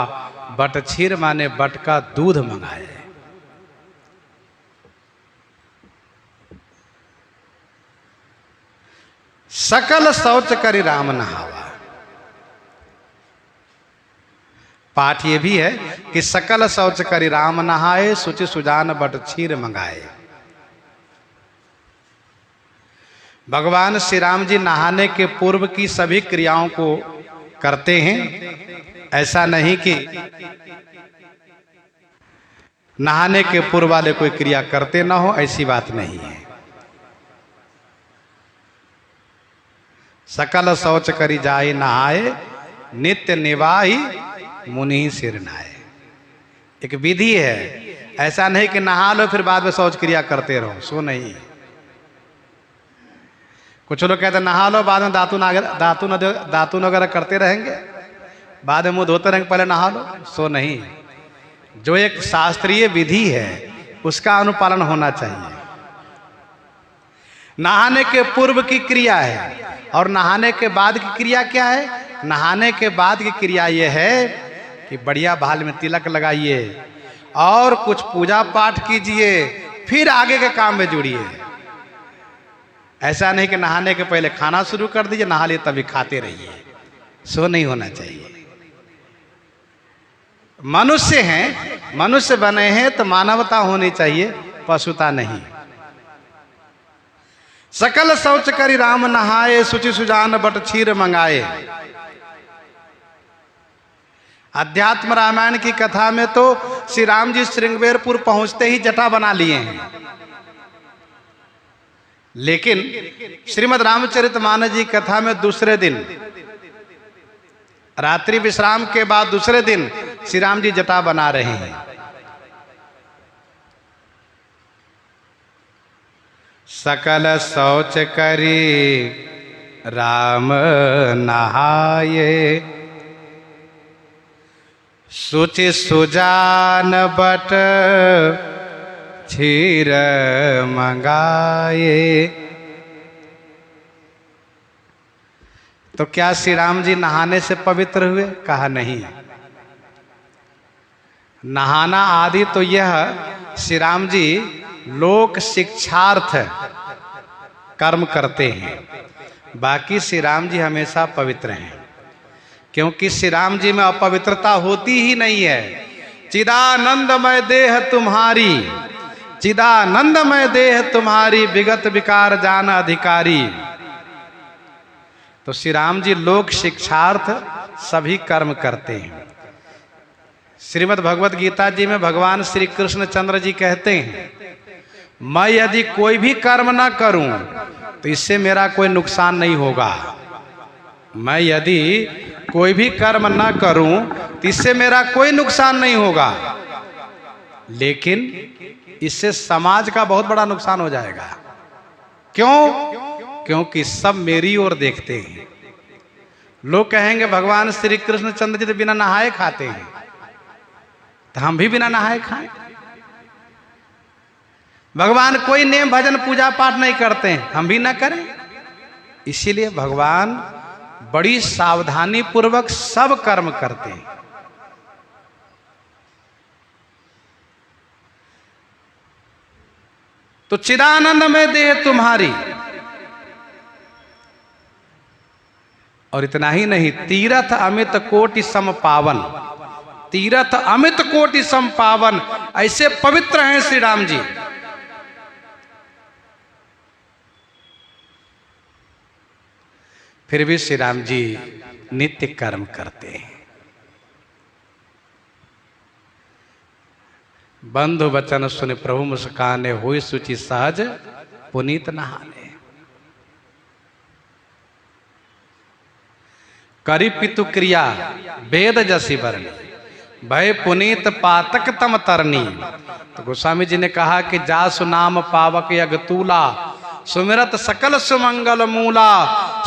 बटक्षीर माने बट का दूध मंगाए। सकल शौच करि राम नहावा। पाठ ये भी है कि सकल शौच करि राम नहाए, सुचि सुजान बटक्षीर मंगाए। भगवान श्री राम जी नहाने के पूर्व की सभी क्रियाओं को करते हैं। ऐसा नहीं कि नहाने के पूर्व वाले कोई क्रिया करते ना हो, ऐसी बात नहीं है। सकल शौच करि जाए नहाए, नित्य निवाही मुनि सिर नहाए। एक विधि है, ऐसा नहीं कि नहा लो फिर बाद में शौच क्रिया करते रहो, सो नहीं। कुछ लोग कहते नहा लो बाद में दातुन वगैरह करते रहेंगे, बाद में मुंह धोते रहेंगे, पहले नहा लो, सो नहीं। जो एक शास्त्रीय विधि है उसका अनुपालन होना चाहिए। नहाने के पूर्व की क्रिया है और नहाने के बाद की क्रिया क्या है? नहाने के बाद की क्रिया यह है कि बढ़िया बाल में तिलक लगाइए और कुछ पूजा पाठ कीजिए, फिर आगे के काम में जुड़िए। ऐसा नहीं कि नहाने के पहले खाना शुरू कर दीजिए, नहा लिए तभी खाते रहिए, सो नहीं होना चाहिए। मनुष्य हैं, मनुष्य बने हैं तो मानवता होनी चाहिए, पशुता नहीं। सकल शौच करी राम नहाए, शुचि सुजान बट क्षीर मंगाए। अध्यात्म रामायण की कथा में तो श्री राम जी श्रृंगवेरपुर पहुंचते ही जटा बना लिए हैं, लेकिन श्रीमद् रामचरितमानस जी कथा में दूसरे दिन रात्रि विश्राम के बाद दूसरे दिन श्री राम जी जटा बना रहे हैं। सकल शौच करी राम नहाए, शुचि सुजान बट क्षीर मंगाए। तो क्या श्री राम जी नहाने से पवित्र हुए? कहा नहीं। नहाना आदि तो यह श्री राम जी लोक शिक्षार्थ कर्म करते हैं, बाकी श्री राम जी हमेशा पवित्र हैं, क्योंकि श्री राम जी में अपवित्रता होती ही नहीं है। चिदानंदमय देह तुम्हारी, चिदानंदमय देह तुम्हारी, विगत विकार जान अधिकारी। तो श्री राम जी लोक शिक्षार्थ सभी कर्म करते हैं। श्रीमद् भगवत गीता जी में भगवान श्री कृष्ण चंद्र जी कहते हैं, मैं यदि कोई भी कर्म ना करूं तो इससे मेरा कोई नुकसान नहीं होगा। मैं यदि कोई भी कर्म ना करूं तो इससे मेरा कोई नुकसान नहीं होगा, लेकिन इससे समाज का बहुत बड़ा नुकसान हो जाएगा। क्यों? क्योंकि सब मेरी ओर देखते हैं। लोग कहेंगे भगवान श्री कृष्ण चंद्र जी तो बिना नहाए खाते हैं, तो हम भी बिना नहाए खाएं। भगवान कोई नेम भजन पूजा पाठ नहीं करते हैं, हम भी ना करें। इसीलिए भगवान बड़ी सावधानी पूर्वक सब कर्म करते हैं। तो चिदानंद में देह तुम्हारी, और इतना ही नहीं, तीरथ अमित कोटि सम पावन, तीरथ अमित कोटि सम पावन, ऐसे पवित्र हैं श्री राम जी। फिर भी श्री राम जी नित्य कर्म करते हैं। बंधु वचन सुन प्रभु मुस्काने, हुई सुचि सहज पुनीत नहाने। करी पितु क्रिया वेद जसी बरनी, भय पुनीत पातक तम तरनी। तो गोस्वामी जी ने कहा कि जासु नाम पावक यगतूला, सुमिरत सकल सुमंगल मूला,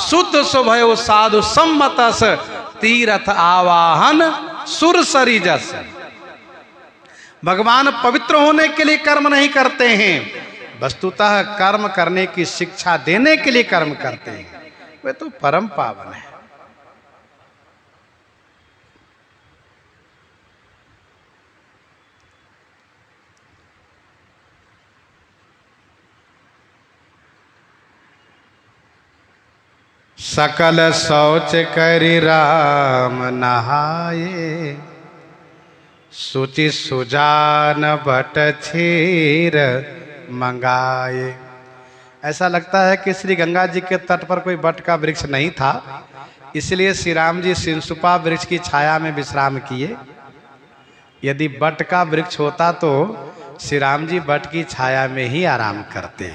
शुद्ध सुभयो साधु सम्मतस, तीरथ आवाहन सुर सरीजस। भगवान पवित्र होने के लिए कर्म नहीं करते हैं, वस्तुतः कर्म करने की शिक्षा देने के लिए कर्म करते हैं। वे तो परम पावन है। सकल शौच करि राम नहाए, शुचि सुजान बट क्षीर मंगाए। ऐसा लगता है कि श्री गंगा जी के तट पर कोई बट का वृक्ष नहीं था, इसलिए श्री राम जी सिंसुपा वृक्ष की छाया में विश्राम किए। यदि बट का वृक्ष होता तो श्री राम जी बट की छाया में ही आराम करते,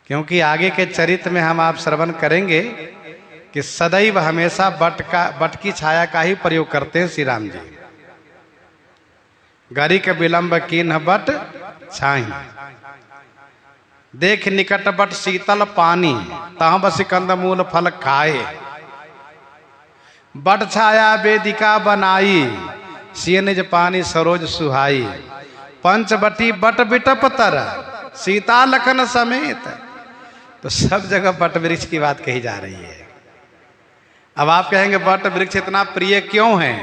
क्योंकि आगे के चरित्र में हम आप श्रवण करेंगे कि सदैव हमेशा बट की छाया का ही प्रयोग करते हैं श्री राम जी। गरी के विलंब कीन्ह बट छाई, देख निकट बट शीतल पानी, तह बस कंद मूल फल खाए। बट छाया वेदिका बनाई, सिय निज पानी सरोज सुहाई। पंचबटी बट बिटप तर, सीता लखन समेत। तो सब जगह बट वृक्ष की बात कही जा रही है। अब आप कहेंगे बट वृक्ष इतना प्रिय क्यों है?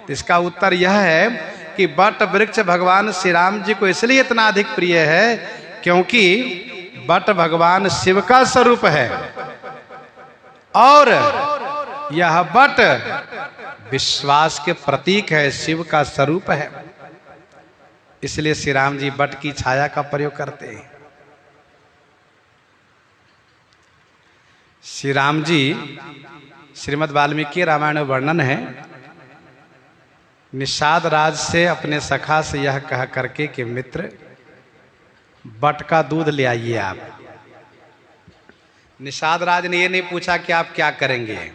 तो इसका उत्तर यह है कि बट वृक्ष भगवान श्री राम जी को इसलिए इतना अधिक प्रिय है क्योंकि बट भगवान शिव का स्वरूप है और यह बट विश्वास के प्रतीक है, शिव का स्वरूप है। इसलिए श्री राम जी बट की छाया का प्रयोग करते हैं। श्री राम जी, श्रीमद् वाल्मीकि रामायण में वर्णन है, निषाद राज से अपने सखा से यह कह करके कि मित्र बट का दूध ले आइए आप। निषाद राज ने ये नहीं पूछा कि आप क्या करेंगे,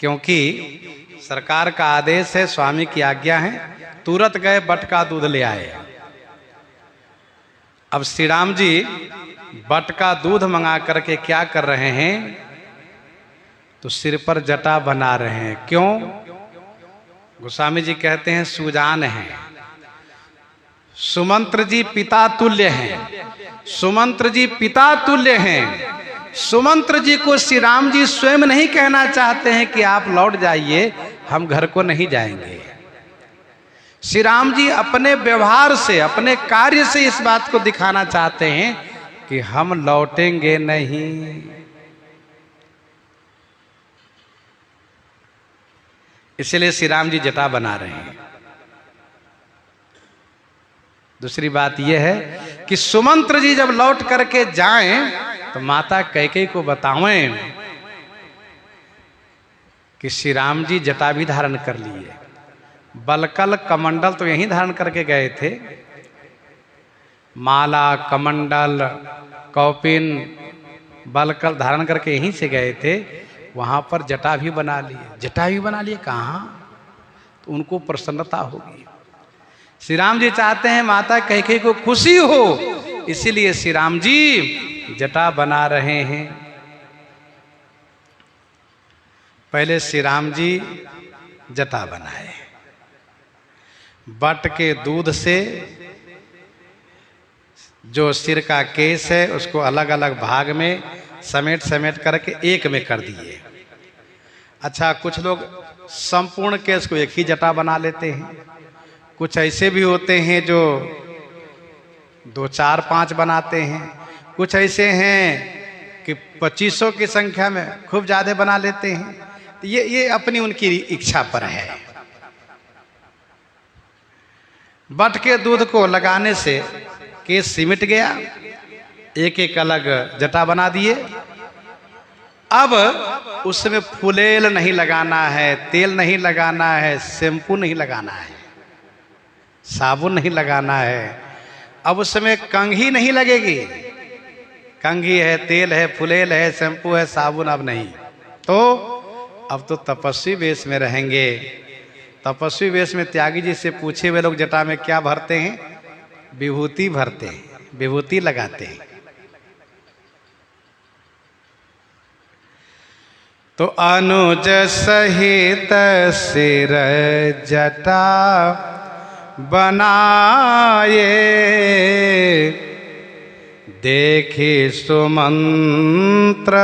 क्योंकि सरकार का आदेश है, स्वामी की आज्ञा है। तुरंत गए बट का दूध ले आए। अब श्री राम जी बट का दूध मंगा करके क्या कर रहे हैं, तो सिर पर जटा बना रहे हैं। क्यों? गोस्वामी जी कहते हैं सुजान है। सुमंत्र जी पिता तुल्य हैं, सुमंत्र जी पिता तुल्य हैं। सुमंत्र जी को श्री राम जी स्वयं नहीं कहना चाहते हैं कि आप लौट जाइए, हम घर को नहीं जाएंगे। श्री राम जी अपने व्यवहार से, अपने कार्य से इस बात को दिखाना चाहते हैं कि हम लौटेंगे नहीं। इसलिए श्री राम जी जटा बना रहे हैं। दूसरी बात यह है कि सुमंत्र जी जब लौट करके जाएं तो माता कैकेयी को बतावें कि श्री राम जी जटा भी धारण कर लिए। बलकल कमंडल तो यहीं धारण करके गए थे, माला कमंडल कौपिन बलकल धारण करके यहीं से गए थे। वहां पर जटा भी बना लिए। जटा भी बना लिए कहाँ? तो उनको प्रसन्नता होगी। श्री राम जी चाहते हैं माता कैकेयी को खुशी हो, इसीलिए श्री राम जी जटा बना रहे हैं। पहले श्री राम जी जटा बनाए, बट के दूध से जो सिर का केस है उसको अलग अलग भाग में समेट समेट करके एक में कर दिए। अच्छा, कुछ लोग संपूर्ण केस को एक ही जटा बना लेते हैं। कुछ ऐसे भी होते हैं जो 2, 4, 5 बनाते हैं। कुछ ऐसे हैं कि 2500 की संख्या में खूब ज्यादा बना लेते हैं। तो ये अपनी उनकी इच्छा पर है। बट के दूध को लगाने से केस सिमट गया, एक एक अलग जटा बना दिए। अब उसमें फुलेल नहीं लगाना है, तेल नहीं लगाना है, शैम्पू नहीं लगाना है, साबुन नहीं लगाना है। अब उसमें कंघी नहीं लगेगी। कंघी है, तेल है, फुलेल है, शैम्पू है, साबुन अब नहीं। तो अब तो तपस्वी वेश में रहेंगे। तपस्वी वेश में त्यागी जी से पूछे वे लोग जटा में क्या भरते हैं? विभूति भरते हैं, विभूति लगाते हैं। तो अनुज सहित सिर जटा बनाए, देखी सुमंत्र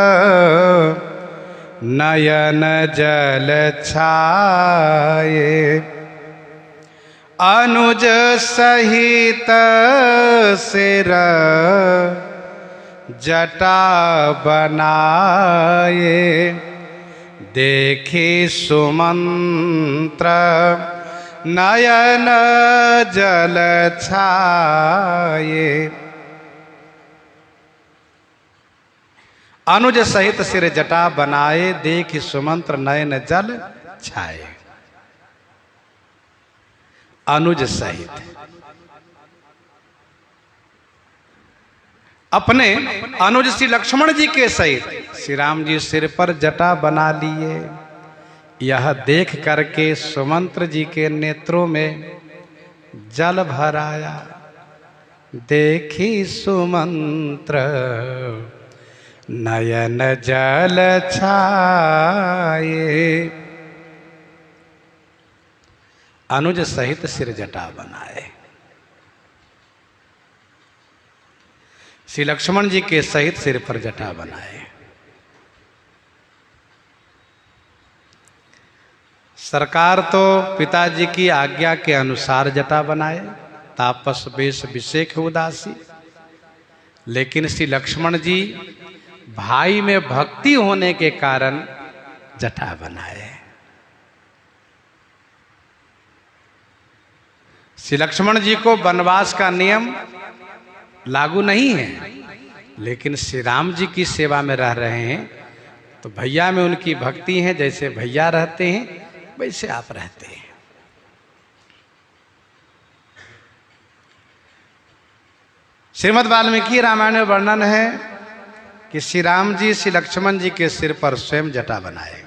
नयन जल छाए। अनुज सहित सिर जटा बनाए, देखी सुमंत्र नयन जल छाए। अनुज सहित सिर जटा बनाए, देखी सुमंत्र नयन जल छाए। अनुज सहित अपने अनुज श्री लक्ष्मण जी के सहित श्री राम जी सिर पर जटा बना लिए। यह देख करके सुमंत्र जी के नेत्रों में जल भर आया। देखी सुमंत्र नयन जल छाए। अनुज सहित सिर जटा बनाए। श्री लक्ष्मण जी के सहित सिर पर जटा बनाए। सरकार तो पिताजी की आज्ञा के अनुसार जटा बनाए, तापस वेश अभिषेक उदासी। लेकिन श्री लक्ष्मण जी भाई में भक्ति होने के कारण जटा बनाए। श्री लक्ष्मण जी को वनवास का नियम लागू नहीं है, लेकिन श्री राम जी की सेवा में रह रहे हैं तो भैया में उनकी भक्ति है। जैसे भैया रहते हैं वैसे आप रहते हैं। श्रीमद् वाल्मीकि रामायण में वर्णन है कि श्री राम जी श्री लक्ष्मण जी के सिर पर स्वयं जटा बनाए।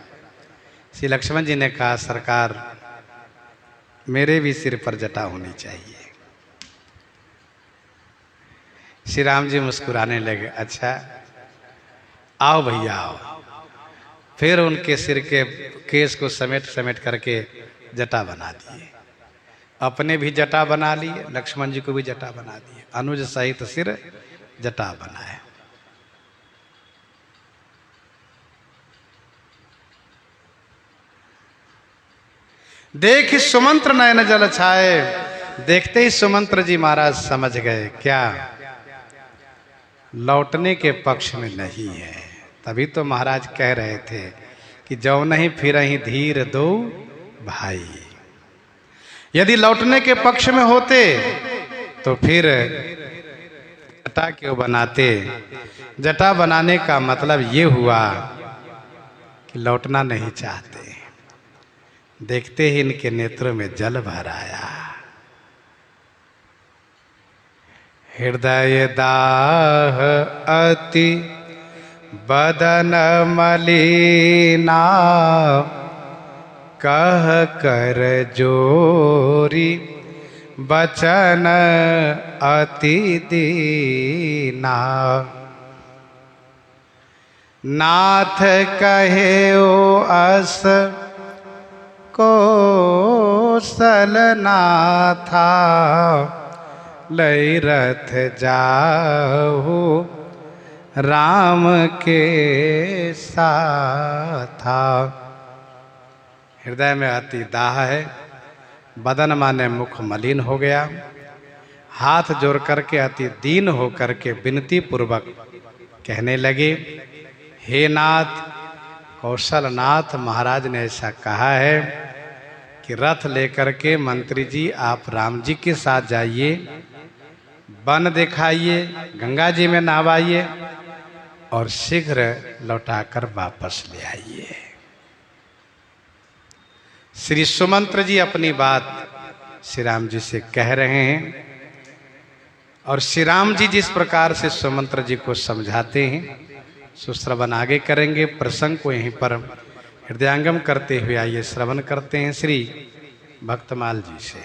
श्री लक्ष्मण जी ने कहा, सरकार मेरे भी सिर पर जटा होनी चाहिए। श्री राम जी मुस्कुराने लगे, अच्छा आओ भैया आओ। फिर उनके सिर के केस को समेट समेट करके जटा बना दिए। अपने भी जटा बना लिए, लक्ष्मण जी को भी जटा बना दिए। अनुज सहित सिर जटा बनाए। देख सुमंत्र नयन जल छाए। देखते ही सुमंत्र जी महाराज समझ गए, क्या लौटने के पक्ष में नहीं है। तभी तो महाराज कह रहे थे कि जौ नहीं फिर ही धीर दो भाई। यदि लौटने के पक्ष में होते तो फिर जटा क्यों बनाते। जटा बनाने का मतलब ये हुआ कि लौटना नहीं चाहते। देखते ही इनके नेत्रों में जल भर आया। हृदय दाह अति बदन मलिना, कह कर जोरी बचन अति दीना। नाथ कहे ओ अस कौशल नाथा, लई रथ जाहु राम के साथा। हृदय में अति दाह है। बदन माने मुख मलिन हो गया। हाथ जोड़ करके अति दीन हो करके विनती पूर्वक कहने लगे, हे नाथ कौशलनाथ, महाराज ने ऐसा कहा है कि रथ लेकर के मंत्री जी आप राम जी के साथ जाइए, वन दिखाइए, गंगा जी में नहवाइए और शीघ्र लौटाकर वापस ले आइए। श्री सुमंत्र जी अपनी बात श्री राम जी से कह रहे हैं और श्री राम जी जिस प्रकार से सुमंत्र जी को समझाते हैं सुश्रवण आगे करेंगे। प्रसंग को यहीं पर हृदयांगम करते हुए आइए श्रवण करते हैं श्री भक्तमाल जी से।